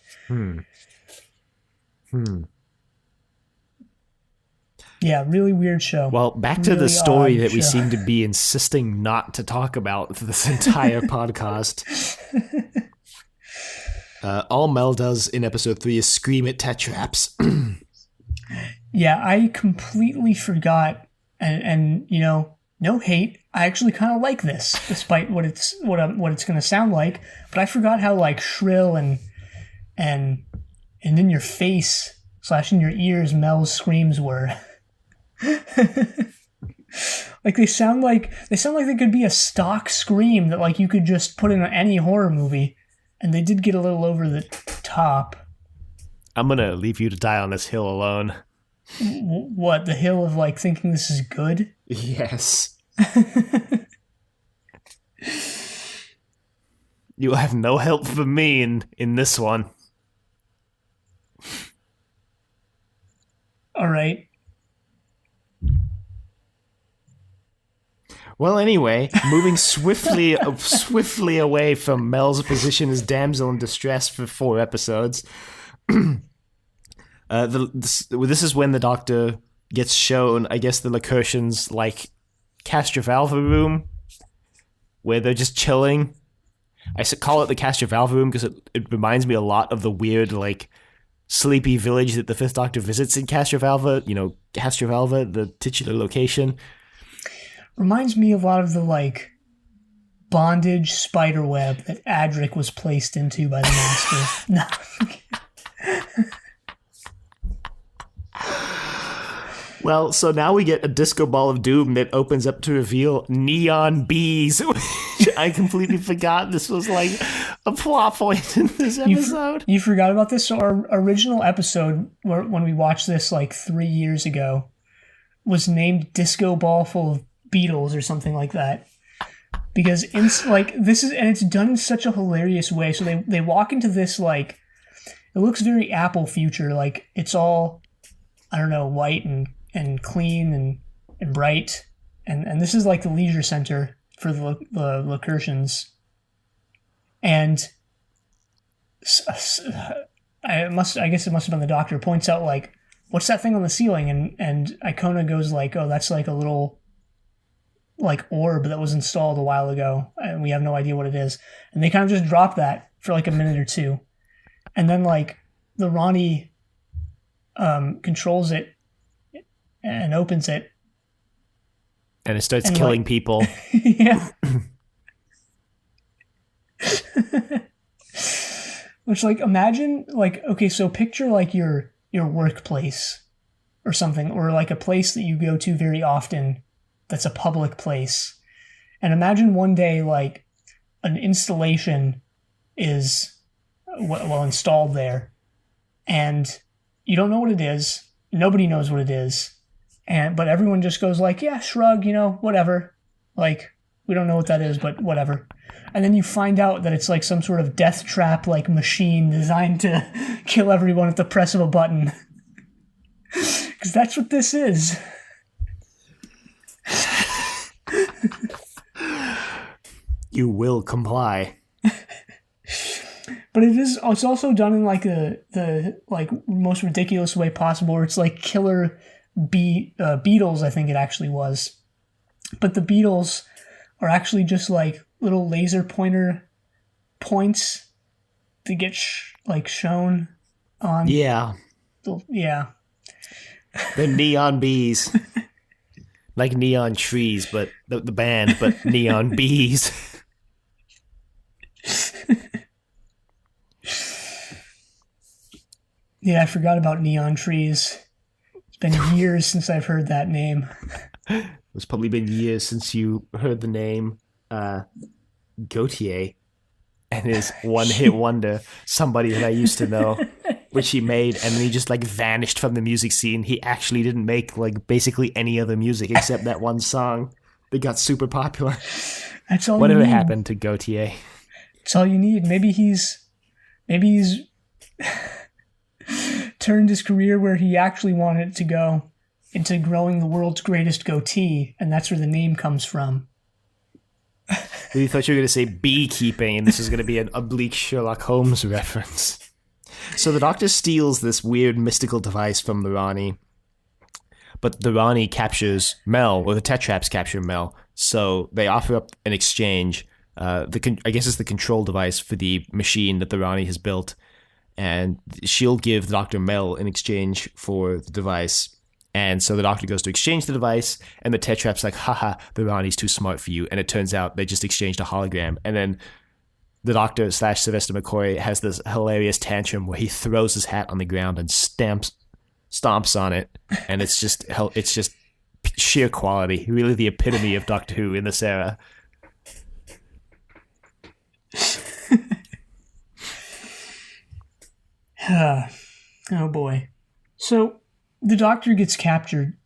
Yeah, really weird show. Well, back to the story that we seem to be insisting not to talk about for this entire podcast. All Mel does in episode 3 is scream at Tetraps. Yeah, I completely forgot, and you know, no hate. I actually kind of like this, despite what it's going to sound like. But I forgot how like shrill and in your face / in your ears Mel's screams were. Like they sound like they could be a stock scream that like you could just put in any horror movie, and they did get a little over the top. I'm gonna leave you to die on this hill alone. What, the hill of like thinking this is good? Yes. You have no help from me in this one. All right. Well, anyway, moving swiftly away from Mel's position as damsel in distress for 4 episodes. This is when the Doctor gets shown, I guess, the Lacertians' like Castrovalva room, where they're just chilling. I call it the Castrovalva room because it reminds me a lot of the weird like sleepy village that the Fifth Doctor visits in Castrovalva. You know, Castrovalva, the titular location. Reminds me a lot of the like bondage spiderweb that Adric was placed into by the Master. No. Well, so now we get a disco ball of doom that opens up to reveal neon bees, which I completely forgot this was like a plot point in this episode. You forgot about this? So our original episode, when we watched this like 3 years ago, was named Disco Ball Full of Beetles or something like that. Because it's done in such a hilarious way. So they walk into this like, it looks very Apple future, like it's all, I don't know, white and clean and bright, and this is like the leisure center for the Lacertians. And I guess it must have been the Doctor points out like, what's that thing on the ceiling? And Icona goes like, oh, that's like a little like orb that was installed a while ago, and we have no idea what it is. And they kind of just drop that for like a minute or two, and then like the Rani controls it and opens it, and it starts killing like, people. Yeah. Which, like, imagine, like, okay, so picture like your workplace or something, or like a place that you go to very often that's a public place, and imagine one day like an installation is well installed there, and you don't know what it is, nobody knows what it is. But everyone just goes like, yeah, shrug, you know, whatever. Like, we don't know what that is, but whatever. And then you find out that it's like some sort of death trap like machine designed to kill everyone at the press of a button. Because that's what this is. You will comply. But it's also done in like the like most ridiculous way possible, where it's like killer beetles, I think it actually was. But the beetles are actually just like little laser pointer points to get shown on. Yeah. Yeah. They're neon bees. Like neon trees, but the band, but neon bees. Yeah, I forgot about neon trees. It's been years since I've heard that name. It's probably been years since you heard the name Gautier and his one-hit wonder, Somebody That I Used to Know, which he made, and then he just like vanished from the music scene. He actually didn't make like basically any other music except that one song that got super popular. That's all. Whatever happened to Gautier? That's all you need. Maybe he's turned his career where he actually wanted it to go into growing the world's greatest goatee, and that's where the name comes from. You thought you were going to say beekeeping, and this is going to be an oblique Sherlock Holmes reference. So the Doctor steals this weird mystical device from the Rani, but the Rani captures Mel, or the Tetraps capture Mel, so they offer up an exchange. I guess it's the control device for the machine that the Rani has built, and she'll give the Doctor Mel in exchange for the device. And so the Doctor goes to exchange the device, and the Tetrap's like, haha, the Rani's too smart for you. And it turns out they just exchanged a hologram. And then the Doctor / Sylvester McCoy has this hilarious tantrum where he throws his hat on the ground and stomps on it. And it's just sheer quality. Really the epitome of Doctor Who in this era. Oh boy. So the Doctor gets captured.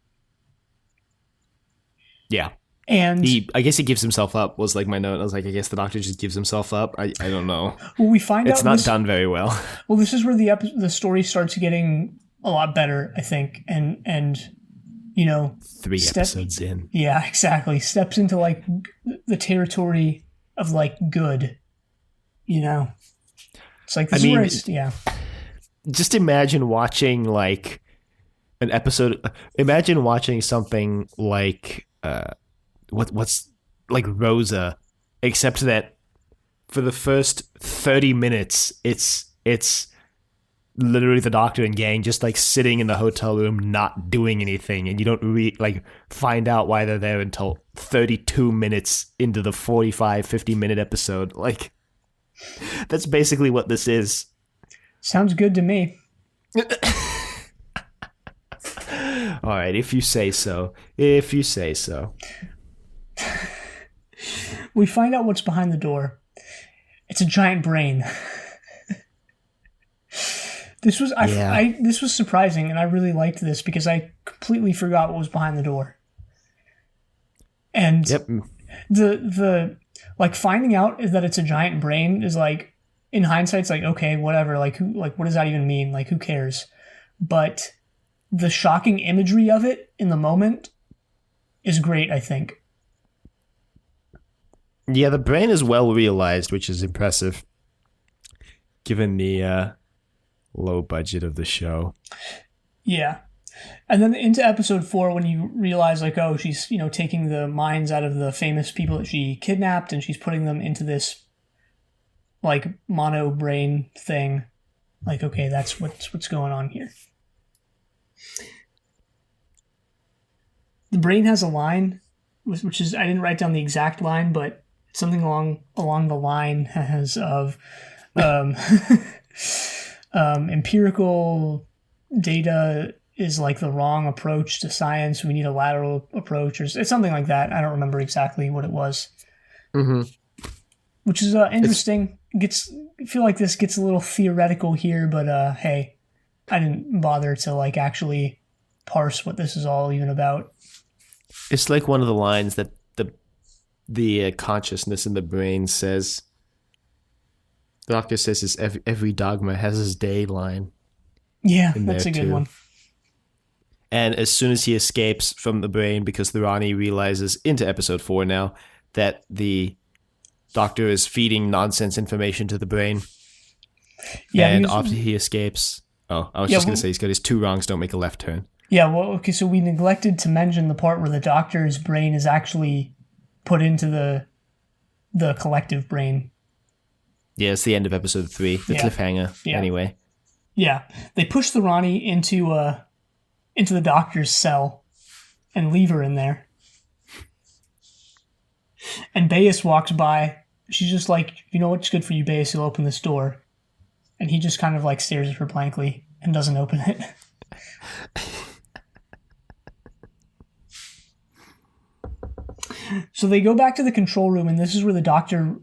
Yeah. And I guess he gives himself up, was like my note. I was like, I guess the Doctor just gives himself up. I don't know. Well, we find it's out not done very well. Well, this is where the story starts getting a lot better, I think. And 3 episodes in. Yeah, exactly. Steps into like the territory of like good. It's like this is where it's, yeah. Just imagine watching like an episode. Imagine watching something like what's like Rosa, except that for the first 30 minutes, it's literally the Doctor and gang just like sitting in the hotel room not doing anything, and you don't find out why they're there until 32 minutes into the 50 minute episode. Like, that's basically what this is. Sounds good to me. All right, if you say so. We find out what's behind the door. It's a giant brain. This was surprising, and I really liked this because I completely forgot what was behind the door. And the like finding out is that it's a giant brain is like, in hindsight, it's like, okay, whatever. Like what does that even mean? Like, who cares? But the shocking imagery of it in the moment is great, I think. Yeah, the brain is well realized, which is impressive, given the low budget of the show. Yeah. And then into episode 4, when you realize, like, oh, she's, taking the minds out of the famous people that she kidnapped and she's putting them into this, like, mono brain thing. Like, okay, that's what's going on here. The brain has a line, which is, I didn't write down the exact line, but it's something along the line as of empirical data is like the wrong approach to science. We need a lateral approach, or it's something like that. I don't remember exactly what it was. Mm-hmm. Which is interesting. I feel like this gets a little theoretical here, but hey, I didn't bother to like actually parse what this is all even about. It's like one of the lines that the consciousness in the brain says. The Doctor says this every dogma has his day line. Yeah, that's a good one. And as soon as he escapes from the brain, because the Rani realizes into episode 4 now that the Doctor is feeding nonsense information to the brain. Yeah, and after he escapes... Oh, I was just going to say he's got his 2 wrongs don't make a left turn. Yeah, well, okay, so we neglected to mention the part where the Doctor's brain is actually put into the collective brain. Yeah, it's the end of episode 3, the cliffhanger, anyway. Yeah, they push the Rani into the Doctor's cell and leave her in there. And Bayes walks by. She's just like, you know what's good for you, Bayes? You'll open this door. And he just kind of like stares at her blankly and doesn't open it. So they go back to the control room, and this is where the Doctor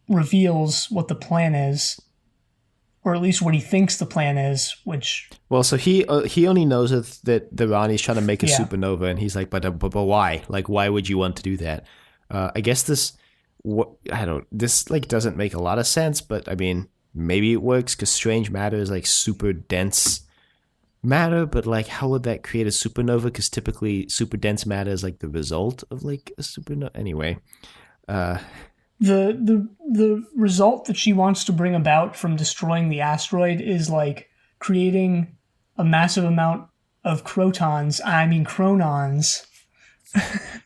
reveals what the plan is, or at least what he thinks the plan is, which... Well, so he only knows that the Rani's trying to make a supernova, and he's like, but why? Like, why would you want to do that? I guess this like doesn't make a lot of sense, but I mean, maybe it works because strange matter is like super dense matter, but like, how would that create a supernova? Because typically super dense matter is like the result of like a supernova. Anyway, the result that she wants to bring about from destroying the asteroid is like creating a massive amount of chronons.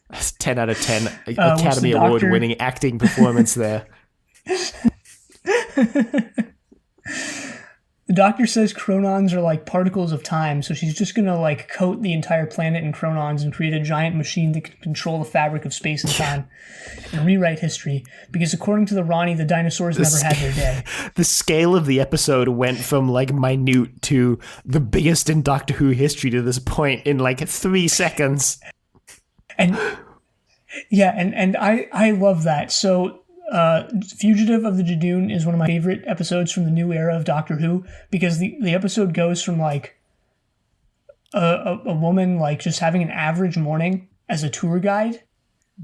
That's 10 out of 10 Academy Award winning acting performance there. The Doctor says chronons are like particles of time, so she's just going to like coat the entire planet in chronons and create a giant machine that can control the fabric of space and time and rewrite history. Because according to the Rani, the dinosaurs never had their day. The scale of the episode went from like minute to the biggest in Doctor Who history to this point in like 3 seconds. And yeah, and I love that. So Fugitive of the Jadoon is one of my favorite episodes from the new era of Doctor Who, because the episode goes from like a woman like just having an average morning as a tour guide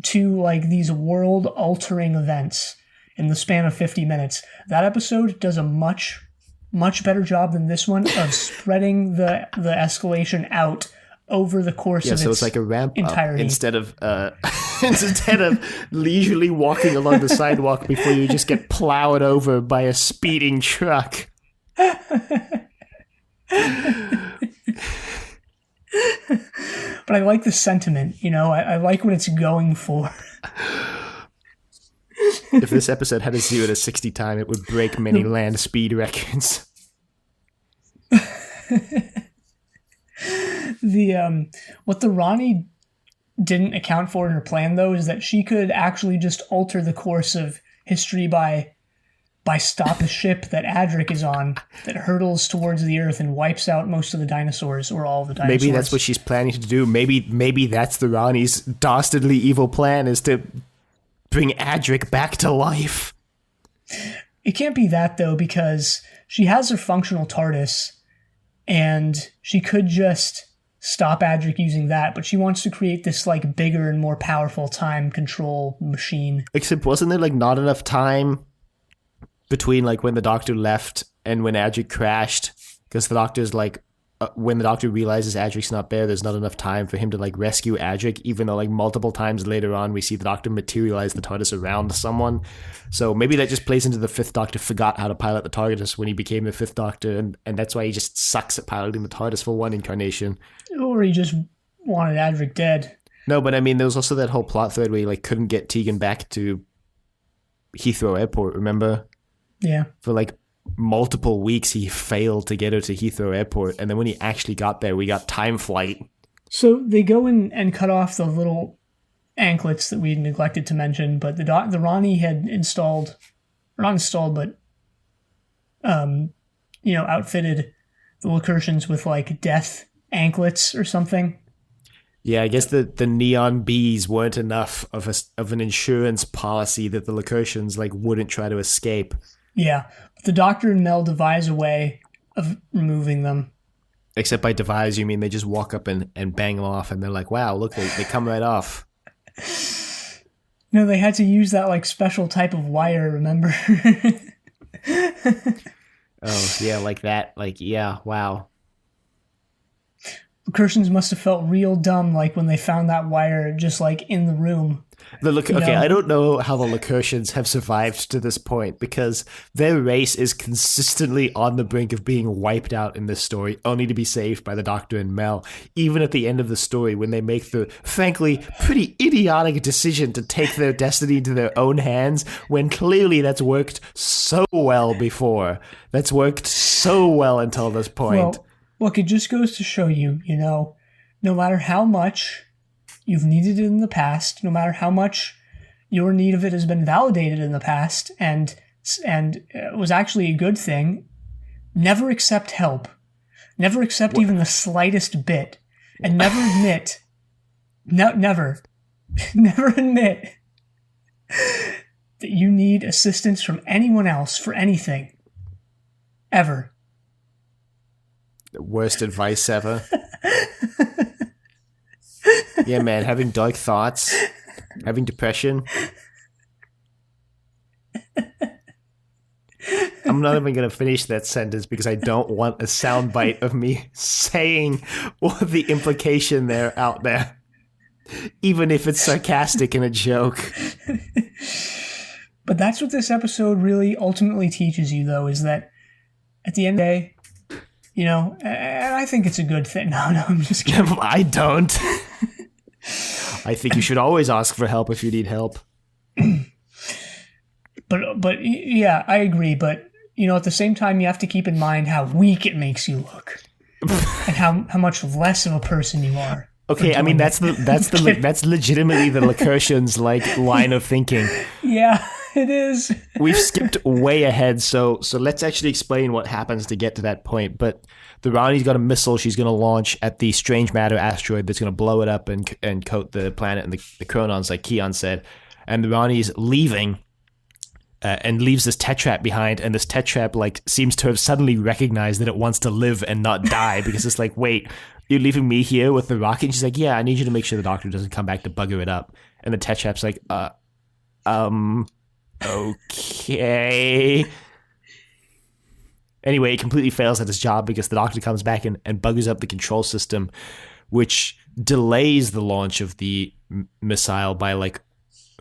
to like these world altering events in the span of 50 minutes. That episode does a much better job than this one of spreading the escalation out over the course of so it's like a ramp entirety. up instead of leisurely walking along the sidewalk before you just get plowed over by a speeding truck. But I like the sentiment, I like what it's going for. If this episode had a 0 to 60 time, it would break many land speed records. What the Rani didn't account for in her plan, though, is that she could actually just alter the course of history by stop a ship that Adric is on that hurtles towards the Earth and wipes out most of the dinosaurs, or all of the dinosaurs. Maybe that's what she's planning to do. Maybe that's the Rani's dastardly evil plan, is to bring Adric back to life. It can't be that, though, because she has her functional TARDIS, and she could just stop Adric using that, but she wants to create this like bigger and more powerful time control machine. Except wasn't there like not enough time between like when the Doctor left and when Adric crashed? Because the Doctor's like, when the Doctor realizes Adric's not there's not enough time for him to like rescue Adric, even though like multiple times later on we see the Doctor materialize the TARDIS around someone. So maybe that just plays into the Fifth Doctor forgot how to pilot the TARDIS when he became the Fifth Doctor, and that's why he just sucks at piloting the TARDIS for one incarnation. Or he just wanted Adric dead. No, but I mean, there was also that whole plot thread where he like couldn't get Tegan back to Heathrow Airport, remember? Yeah. For like multiple weeks he failed to get her to Heathrow Airport, and then when he actually got there, we got time flight. So they go in and cut off the little anklets that we neglected to mention, but the Rani had installed, or not installed, but outfitted the Lacertians with like death anklets or something. Yeah, I guess the neon bees weren't enough of an insurance policy that the Lacertians like wouldn't try to escape. Yeah, but the Doctor and Mel devise a way of removing them. Except by devise, you mean they just walk up and bang them off, and they're like, wow, look, they come right off. No, they had to use that like special type of wire, remember? Oh, yeah, like that. Like, yeah, wow. Lacertians must have felt real dumb like when they found that wire just like in the room. I don't know how the Lacertians have survived to this point, because their race is consistently on the brink of being wiped out in this story, only to be saved by the Doctor and Mel. Even at the end of the story, when they make the, frankly, pretty idiotic decision to take their destiny into their own hands, when clearly that's worked so well before. That's worked so well until this point. Well, look, it just goes to show you, no matter how much you've needed it in the past, no matter how much your need of it has been validated in the past and it was actually a good thing, never accept help. Never accept even the slightest bit. And never admit, never admit that you need assistance from anyone else for anything. Ever. The worst advice ever. Yeah, man, having dark thoughts, having depression. I'm not even going to finish that sentence because I don't want a soundbite of me saying the implication there out there, even if it's sarcastic and a joke. But that's what this episode really ultimately teaches you, though, is that at the end of the day, and I think it's a good thing. No, I'm just kidding. I don't. I think you should always ask for help if you need help. But yeah, I agree. But, at the same time, you have to keep in mind how weak it makes you look and how much less of a person you are. Okay, I mean, that's legitimately the Lacertians' like line of thinking. Yeah, it is. We've skipped way ahead, so let's actually explain what happens to get to that point. But the Rani's got a missile she's going to launch at the strange matter asteroid that's going to blow it up and coat the planet and the Chronons, like Keon said. And the Rani's leaving and leaves this tetrap behind, and this tetrap like seems to have suddenly recognized that it wants to live and not die, because it's like, wait, you're leaving me here with the rocket? And she's like, yeah, I need you to make sure the Doctor doesn't come back to bugger it up. And the tetrap's like, okay. Anyway, it completely fails at his job because the Doctor comes back and buggers up the control system, which delays the launch of the missile by like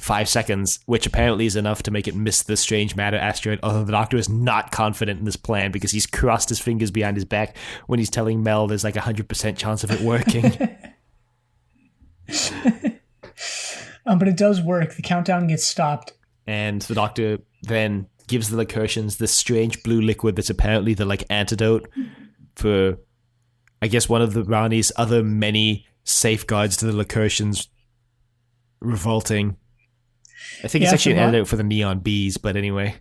5 seconds, which apparently is enough to make it miss the strange matter asteroid, although the Doctor is not confident in this plan because he's crossed his fingers behind his back when he's telling Mel there's like 100% chance of it working. But it does work. The countdown gets stopped. And the Doctor then gives the Lacertians this strange blue liquid that's apparently the like antidote for, I guess, one of the Rani's other many safeguards to the Lacertians revolting. I think it's actually an antidote for the neon bees, but anyway.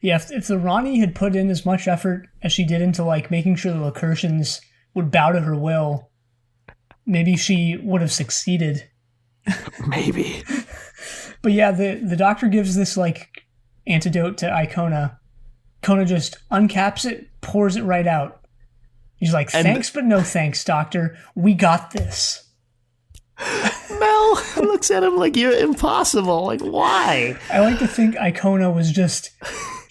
Yeah, if the Rani had put in as much effort as she did into like making sure the Lacertians would bow to her will, maybe she would have succeeded. Maybe. But yeah, the Doctor gives this like antidote to Icona. Icona just uncaps it, pours it right out. He's like, thanks, but no thanks, Doctor. We got this. Mel looks at him like, you're impossible. Like, why? I like to think Icona was just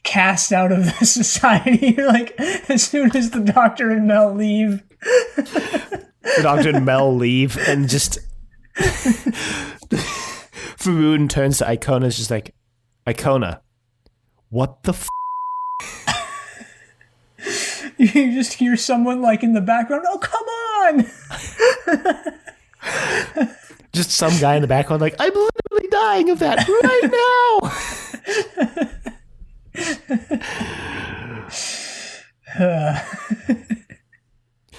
cast out of the society, like, as soon as the Doctor and Mel leave. The Doctor and Mel leave, and just... Faroon turns to Icona and is just like, Icona, what the f***? You just hear someone, like, in the background, oh, come on! Just some guy in the background like, I'm literally dying of that right now!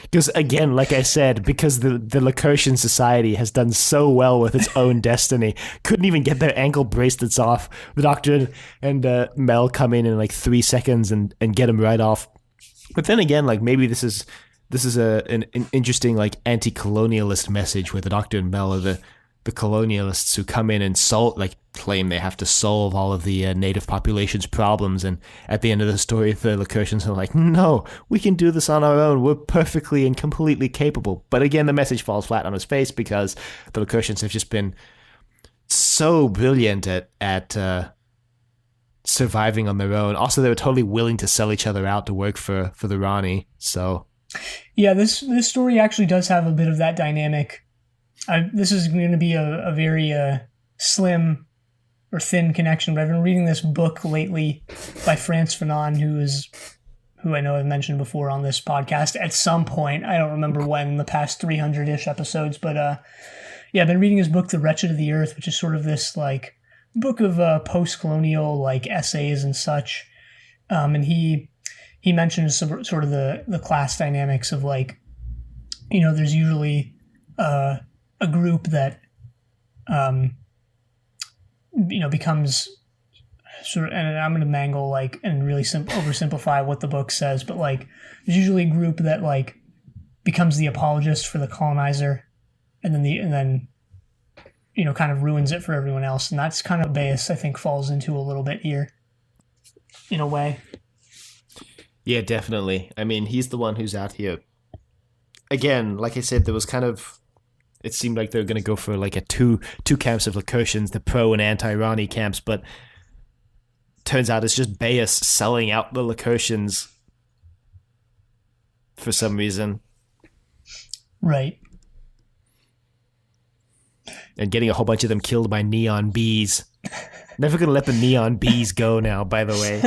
Because, again, like I said, because the Lacertian Society has done so well with its own destiny, couldn't even get their ankle bracelets off. The Doctor and Mel come in like 3 seconds and get them right off. But then again, like, maybe this is an interesting, like, anti-colonialist message where the Doctor and Mel are the colonialists who come in and claim they have to solve all of the native population's problems, and at the end of the story, the Lacertians are like, no, we can do this on our own. We're perfectly and completely capable. But again, the message falls flat on its face because the Lacertians have just been so brilliant at surviving on their own. Also, they were totally willing to sell each other out to work for the Rani. So, yeah, this story actually does have a bit of that dynamic. This is going to be a very slim or thin connection, but I've been reading this book lately by Frantz Fanon, who I know I've mentioned before on this podcast at some point. I don't remember when in the past 300-ish episodes, but yeah, I've been reading his book, The Wretched of the Earth, which is sort of this like book of post-colonial like essays and such. And he mentions sort of the class dynamics of like, you know, there's usually a group that you know, becomes sort of, and I'm going to mangle like and really oversimplify what the book says, but like there's usually a group that like becomes the apologist for the colonizer, and then you know, kind of ruins it for everyone else, and that's kind of Baez, I think, falls into a little bit here, in a way. Yeah, definitely. I mean, he's the one who's out here. Again, like I said, there was kind of, it seemed like they were going to go for like a two camps of Lacertians, the pro and anti-Rani camps, but turns out it's just Baez selling out the Lacertians for some reason. Right. And getting a whole bunch of them killed by neon bees. Never going to let the neon bees go now, by the way.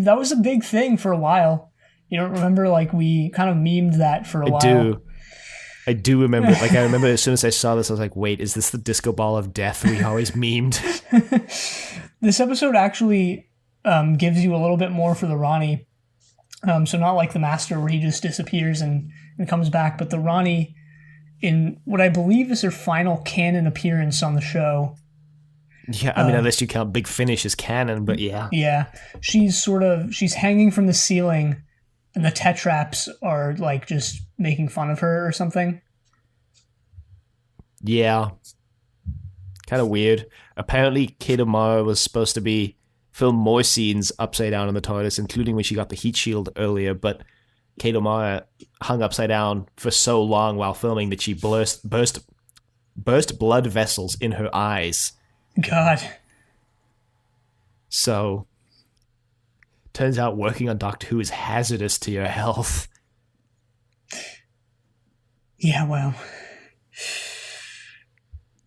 That was a big thing for a while. You don't remember, like, we kind of memed that for a while. I do remember. Like, I remember as soon as I saw this, I was like, wait, is this the disco ball of death we always memed? This episode actually gives you a little bit more for the Rani. So not like the Master where he just disappears and comes back, but the Rani, in what I believe is her final canon appearance on the show. Yeah, I mean, unless you count Big Finish as canon, but yeah. Yeah, she's hanging from the ceiling, and the Tetraps are, like, just making fun of her or something. Yeah. Kind of weird. Apparently, Kate O'Mara was supposed to film more scenes upside down in the TARDIS, including when she got the heat shield earlier, but Kate O'Mara hung upside down for so long while filming that she burst blood vessels in her eyes. God. So, turns out working on Doctor Who is hazardous to your health. Yeah, well.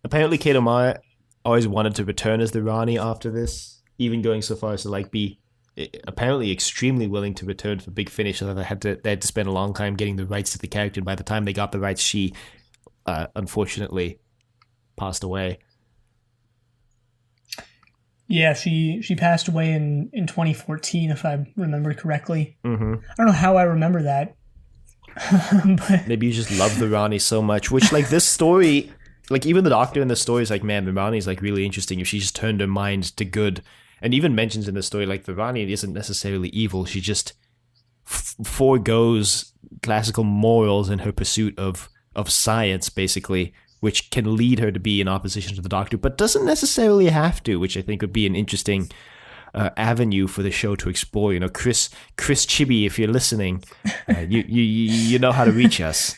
Apparently, Kate O'Mara always wanted to return as the Rani after this, even going so far as to like be apparently extremely willing to return for Big Finish. So they had to spend a long time getting the rights to the character. And by the time they got the rights, she unfortunately passed away. Yeah, she passed away in 2014, if I remember correctly. Mm-hmm. I don't know how I remember that. But maybe you just love the Rani so much, which like this story, like even the Doctor in the story is like, man, the Rani is like really interesting if she just turned her mind to good. And even mentions in the story like the Rani isn't necessarily evil, she just foregoes classical morals in her pursuit of science, basically, which can lead her to be in opposition to the Doctor, but doesn't necessarily have to, which I think would be an interesting avenue for the show to explore. You know, Chris Chibi, if you're listening, you know how to reach us.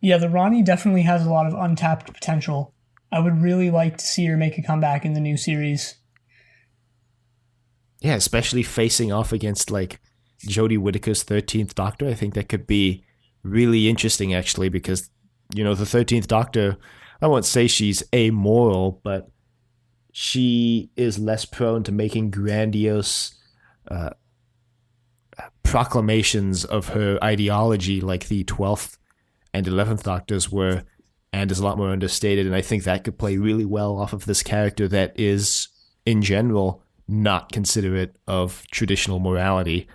Yeah, the Rani definitely has a lot of untapped potential. I would really like to see her make a comeback in the new series. Yeah, especially facing off against like Jodie Whittaker's 13th Doctor. I think that could be really interesting, actually, because, you know, the 13th Doctor, I won't say she's amoral, but she is less prone to making grandiose proclamations of her ideology like the 12th and 11th Doctors were, and is a lot more understated. And I think that could play really well off of this character that is, in general, not considerate of traditional morality.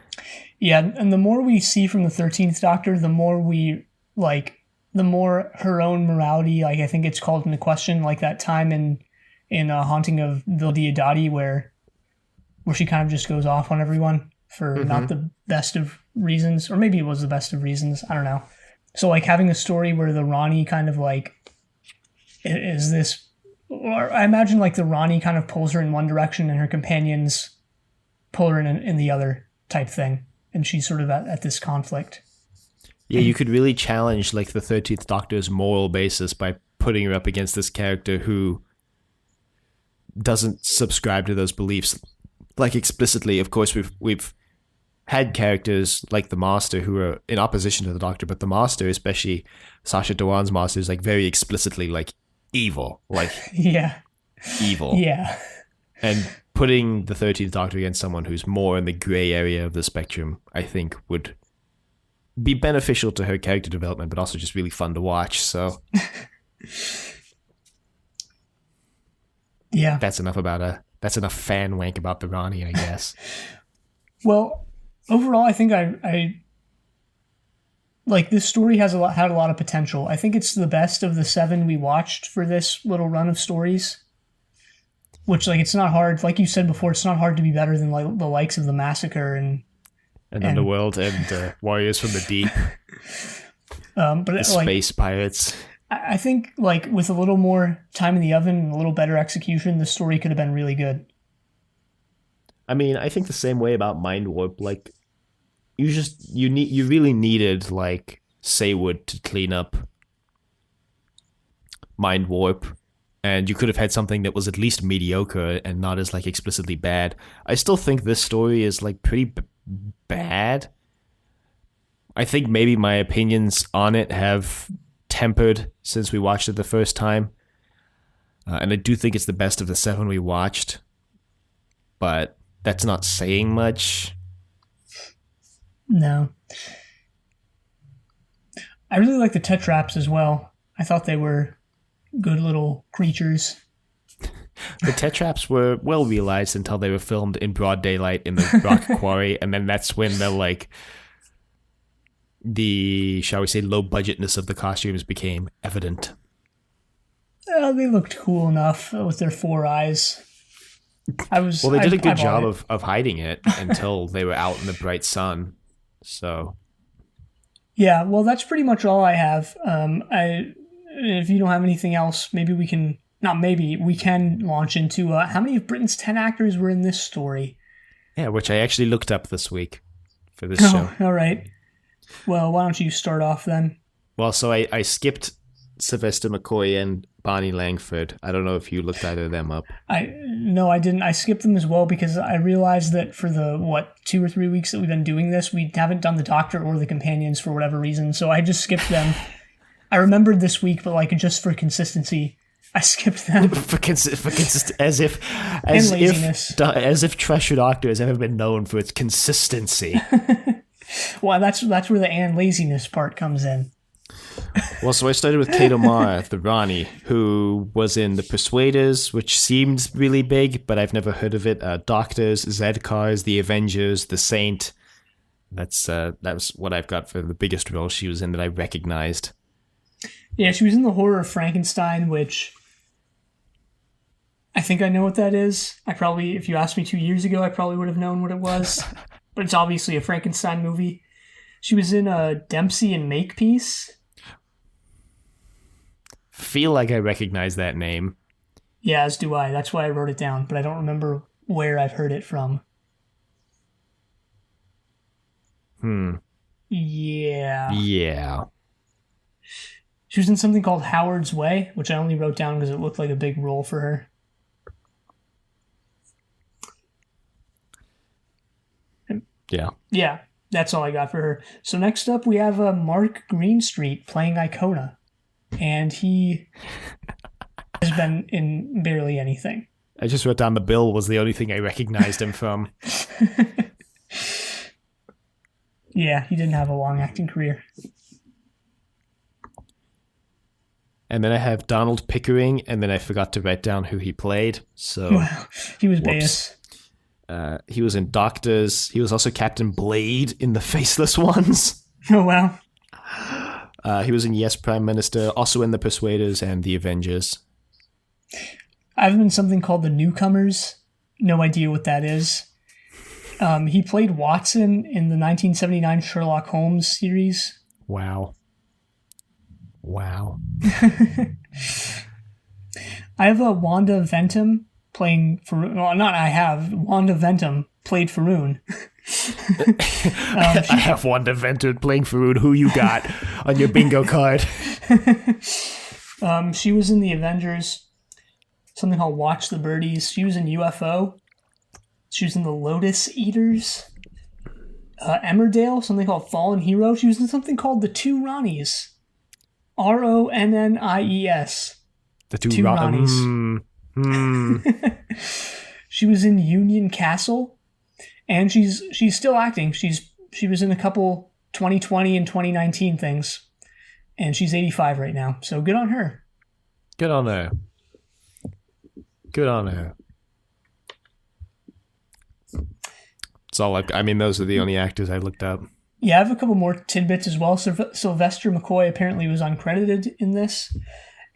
Yeah, and the more we see from the 13th Doctor, the more her own morality, like, I think it's called into question, like that time in Haunting of Villa Diodati where she kind of just goes off on everyone for not the best of reasons, or maybe it was the best of reasons, I don't know. So like having a story where the Rani kind of like is this, or I imagine like the Rani kind of pulls her in one direction and her companions pull her in the other type thing, and she's sort of at this conflict. Yeah, you could really challenge like the 13th Doctor's moral basis by putting her up against this character who doesn't subscribe to those beliefs like explicitly. Of course, we've had characters like the Master who are in opposition to the Doctor, but the Master, especially Sacha Dhawan's Master, is like very explicitly like evil, like evil. Yeah. And putting the 13th Doctor against someone who's more in the gray area of the spectrum, I think would be beneficial to her character development, but also just really fun to watch. So yeah, that's enough fan wank about the Rani, I guess. Well, overall, I think I like this story had a lot of potential. I think it's the best of the 7 we watched for this little run of stories. Which, like, it's not hard. Like you said before, it's not hard to be better than like the likes of The Massacre and Underworld and Warriors from the Deep. But the Space Pirates. I think, like, with a little more time in the oven and a little better execution, the story could have been really good. I mean, I think the same way about Mind Warp. Like, you really needed like Saywood to clean up Mind Warp, and you could have had something that was at least mediocre and not as like explicitly bad. I still think this story is like pretty bad. I think maybe my opinions on it have tempered since we watched it the first time, and I do think it's the best of the 7 we watched, but that's not saying much. No. I really like the Tetraps as well. I thought they were good little creatures. The Tetraps were well realized until they were filmed in broad daylight in the rock quarry, and then that's when the shall we say low budgetness of the costumes became evident. They looked cool enough with their 4 eyes. They did a good job of hiding it until they were out in the bright sun. So yeah, well, that's pretty much all I have. If you don't have anything else, maybe we can launch into how many of Britain's 10 actors were in this story. Yeah, which I actually looked up this week for this show. All right. Well, why don't you start off then? Well, so I skipped Sylvester McCoy and Bonnie Langford. I don't know if you looked either of them up. No, I didn't. I skipped them as well because I realized that for the 2 or 3 weeks that we've been doing this, we haven't done the Doctor or the companions for whatever reason. So I just skipped them. I remembered this week, but like just for consistency, I skipped them. for consist as if Treasure Doctor has ever been known for its consistency. Well, that's where the and laziness part comes in. Well, so I started with Kate O'Mara, the Rani, who was in The Persuaders, which seemed really big, but I've never heard of it. Doctors, Z-Cars, The Avengers, The Saint. That was what I've got for the biggest role she was in that I recognized. Yeah, she was in the horror of Frankenstein, which I think I know what that is. If you asked me 2 years ago, I probably would have known what it was. But it's obviously a Frankenstein movie. She was in Dempsey and Makepeace. Feel like I recognize that name. Yeah, as do I. That's why I wrote it down, but I don't remember where I've heard it from. Yeah. Yeah. She was in something called Howard's Way, which I only wrote down because it looked like a big role for her. Yeah. Yeah, that's all I got for her. So next up, we have Mark Greenstreet playing Icona. And he has been in barely anything. I just wrote down the bill was the only thing I recognized him from. Yeah, he didn't have a long acting career. And then I have Donald Pickering, and then I forgot to write down who he played. So well, he was Bass. He was in Doctors. He was also Captain Blade in The Faceless Ones. Oh, wow. He was in Yes, Prime Minister, also in The Persuaders and The Avengers. I've been in something called The Newcomers. No idea what that is. He played Watson in the 1979 Sherlock Holmes series. Wow. I have Wanda Ventum playing Faroon. Well, Wanda Ventum played Faroon. I have Wanda Ventum playing Faroon. Who you got on your bingo card? She was in The Avengers. Something called Watch the Birdies. She was in UFO. She was in The Lotus Eaters. Emmerdale, something called Fallen Hero. She was in something called The Two Ronnies. Ronnies. The Two Ronnies. She was in Union Castle, and she's still acting. She was in a couple 2020 and 2019 things, and she's 85 right now. So good on her. Good on her. It's all those are the only actors I looked up. Yeah, I have a couple more tidbits as well. Sylvester McCoy apparently was uncredited in this.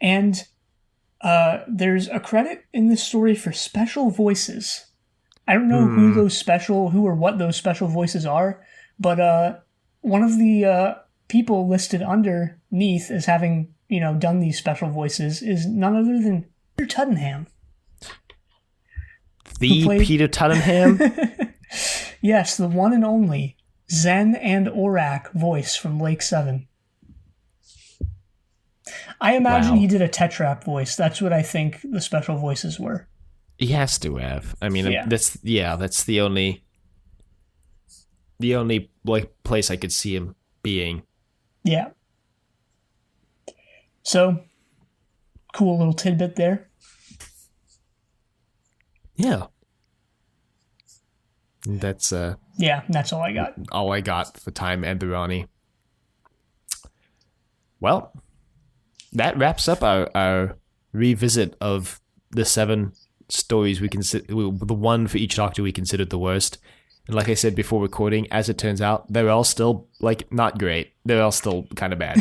And there's a credit in this story for special voices. I don't know who or what those special voices are, but one of the people listed underneath as having, done these special voices is none other than Peter Tuddenham. Peter Tuddenham? Yes, the one and only Zen and Orak voice from Lake 7. I imagine he did a Tetrap voice. That's what I think the special voices were. He has to have. That's the only place I could see him being. Yeah. So, cool little tidbit there. Yeah. That's that's all I got. All I got for Time and the Rani. Well, that wraps up our revisit of the 7 stories we consider, the one for each Doctor we considered the worst. And like I said before recording, as it turns out, they're all still not great. They're all still kind of bad.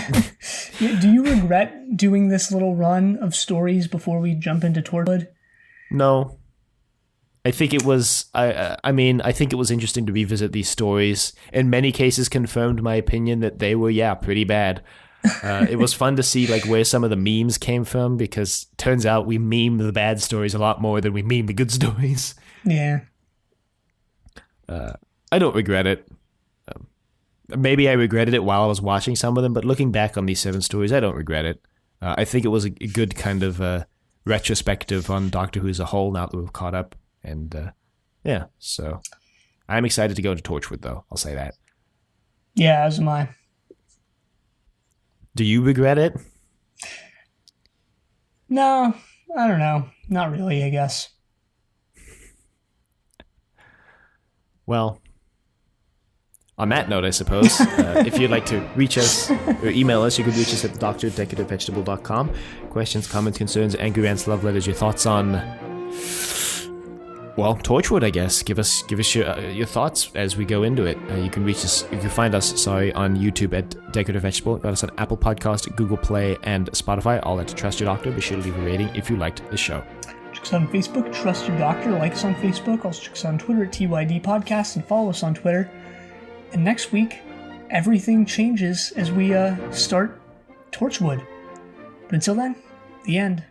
Do you regret doing this little run of stories before we jump into Torchwood? No. I think it was. I think it was interesting to revisit these stories. In many cases, confirmed my opinion that they were, pretty bad. It was fun to see where some of the memes came from, because turns out we meme the bad stories a lot more than we meme the good stories. Yeah. I don't regret it. Maybe I regretted it while I was watching some of them, but looking back on these 7 stories, I don't regret it. I think it was a good kind of retrospective on Doctor Who as a whole now that we've caught up. And yeah, so I'm excited to go into Torchwood, though. I'll say that. Yeah, as am I. Do you regret it? No, I don't know. Not really, I guess. Well, on that note, I suppose, if you'd like to reach us or email us, you can reach us at doctor@decorativevegetable.com. Questions, comments, concerns, angry rants, love letters, your thoughts on, well, Torchwood, I guess. Give us your thoughts as we go into it. You can find us on YouTube at Decorative Vegetable. Got us on Apple Podcast, Google Play, and Spotify, all at Trust Your Doctor. Be sure to leave a rating if you liked the show. Check us out on Facebook, Trust Your Doctor. Like us on Facebook. Also check us out on Twitter at TYD Podcast, and follow us on Twitter. And next week, everything changes as we start Torchwood. But until then, the end.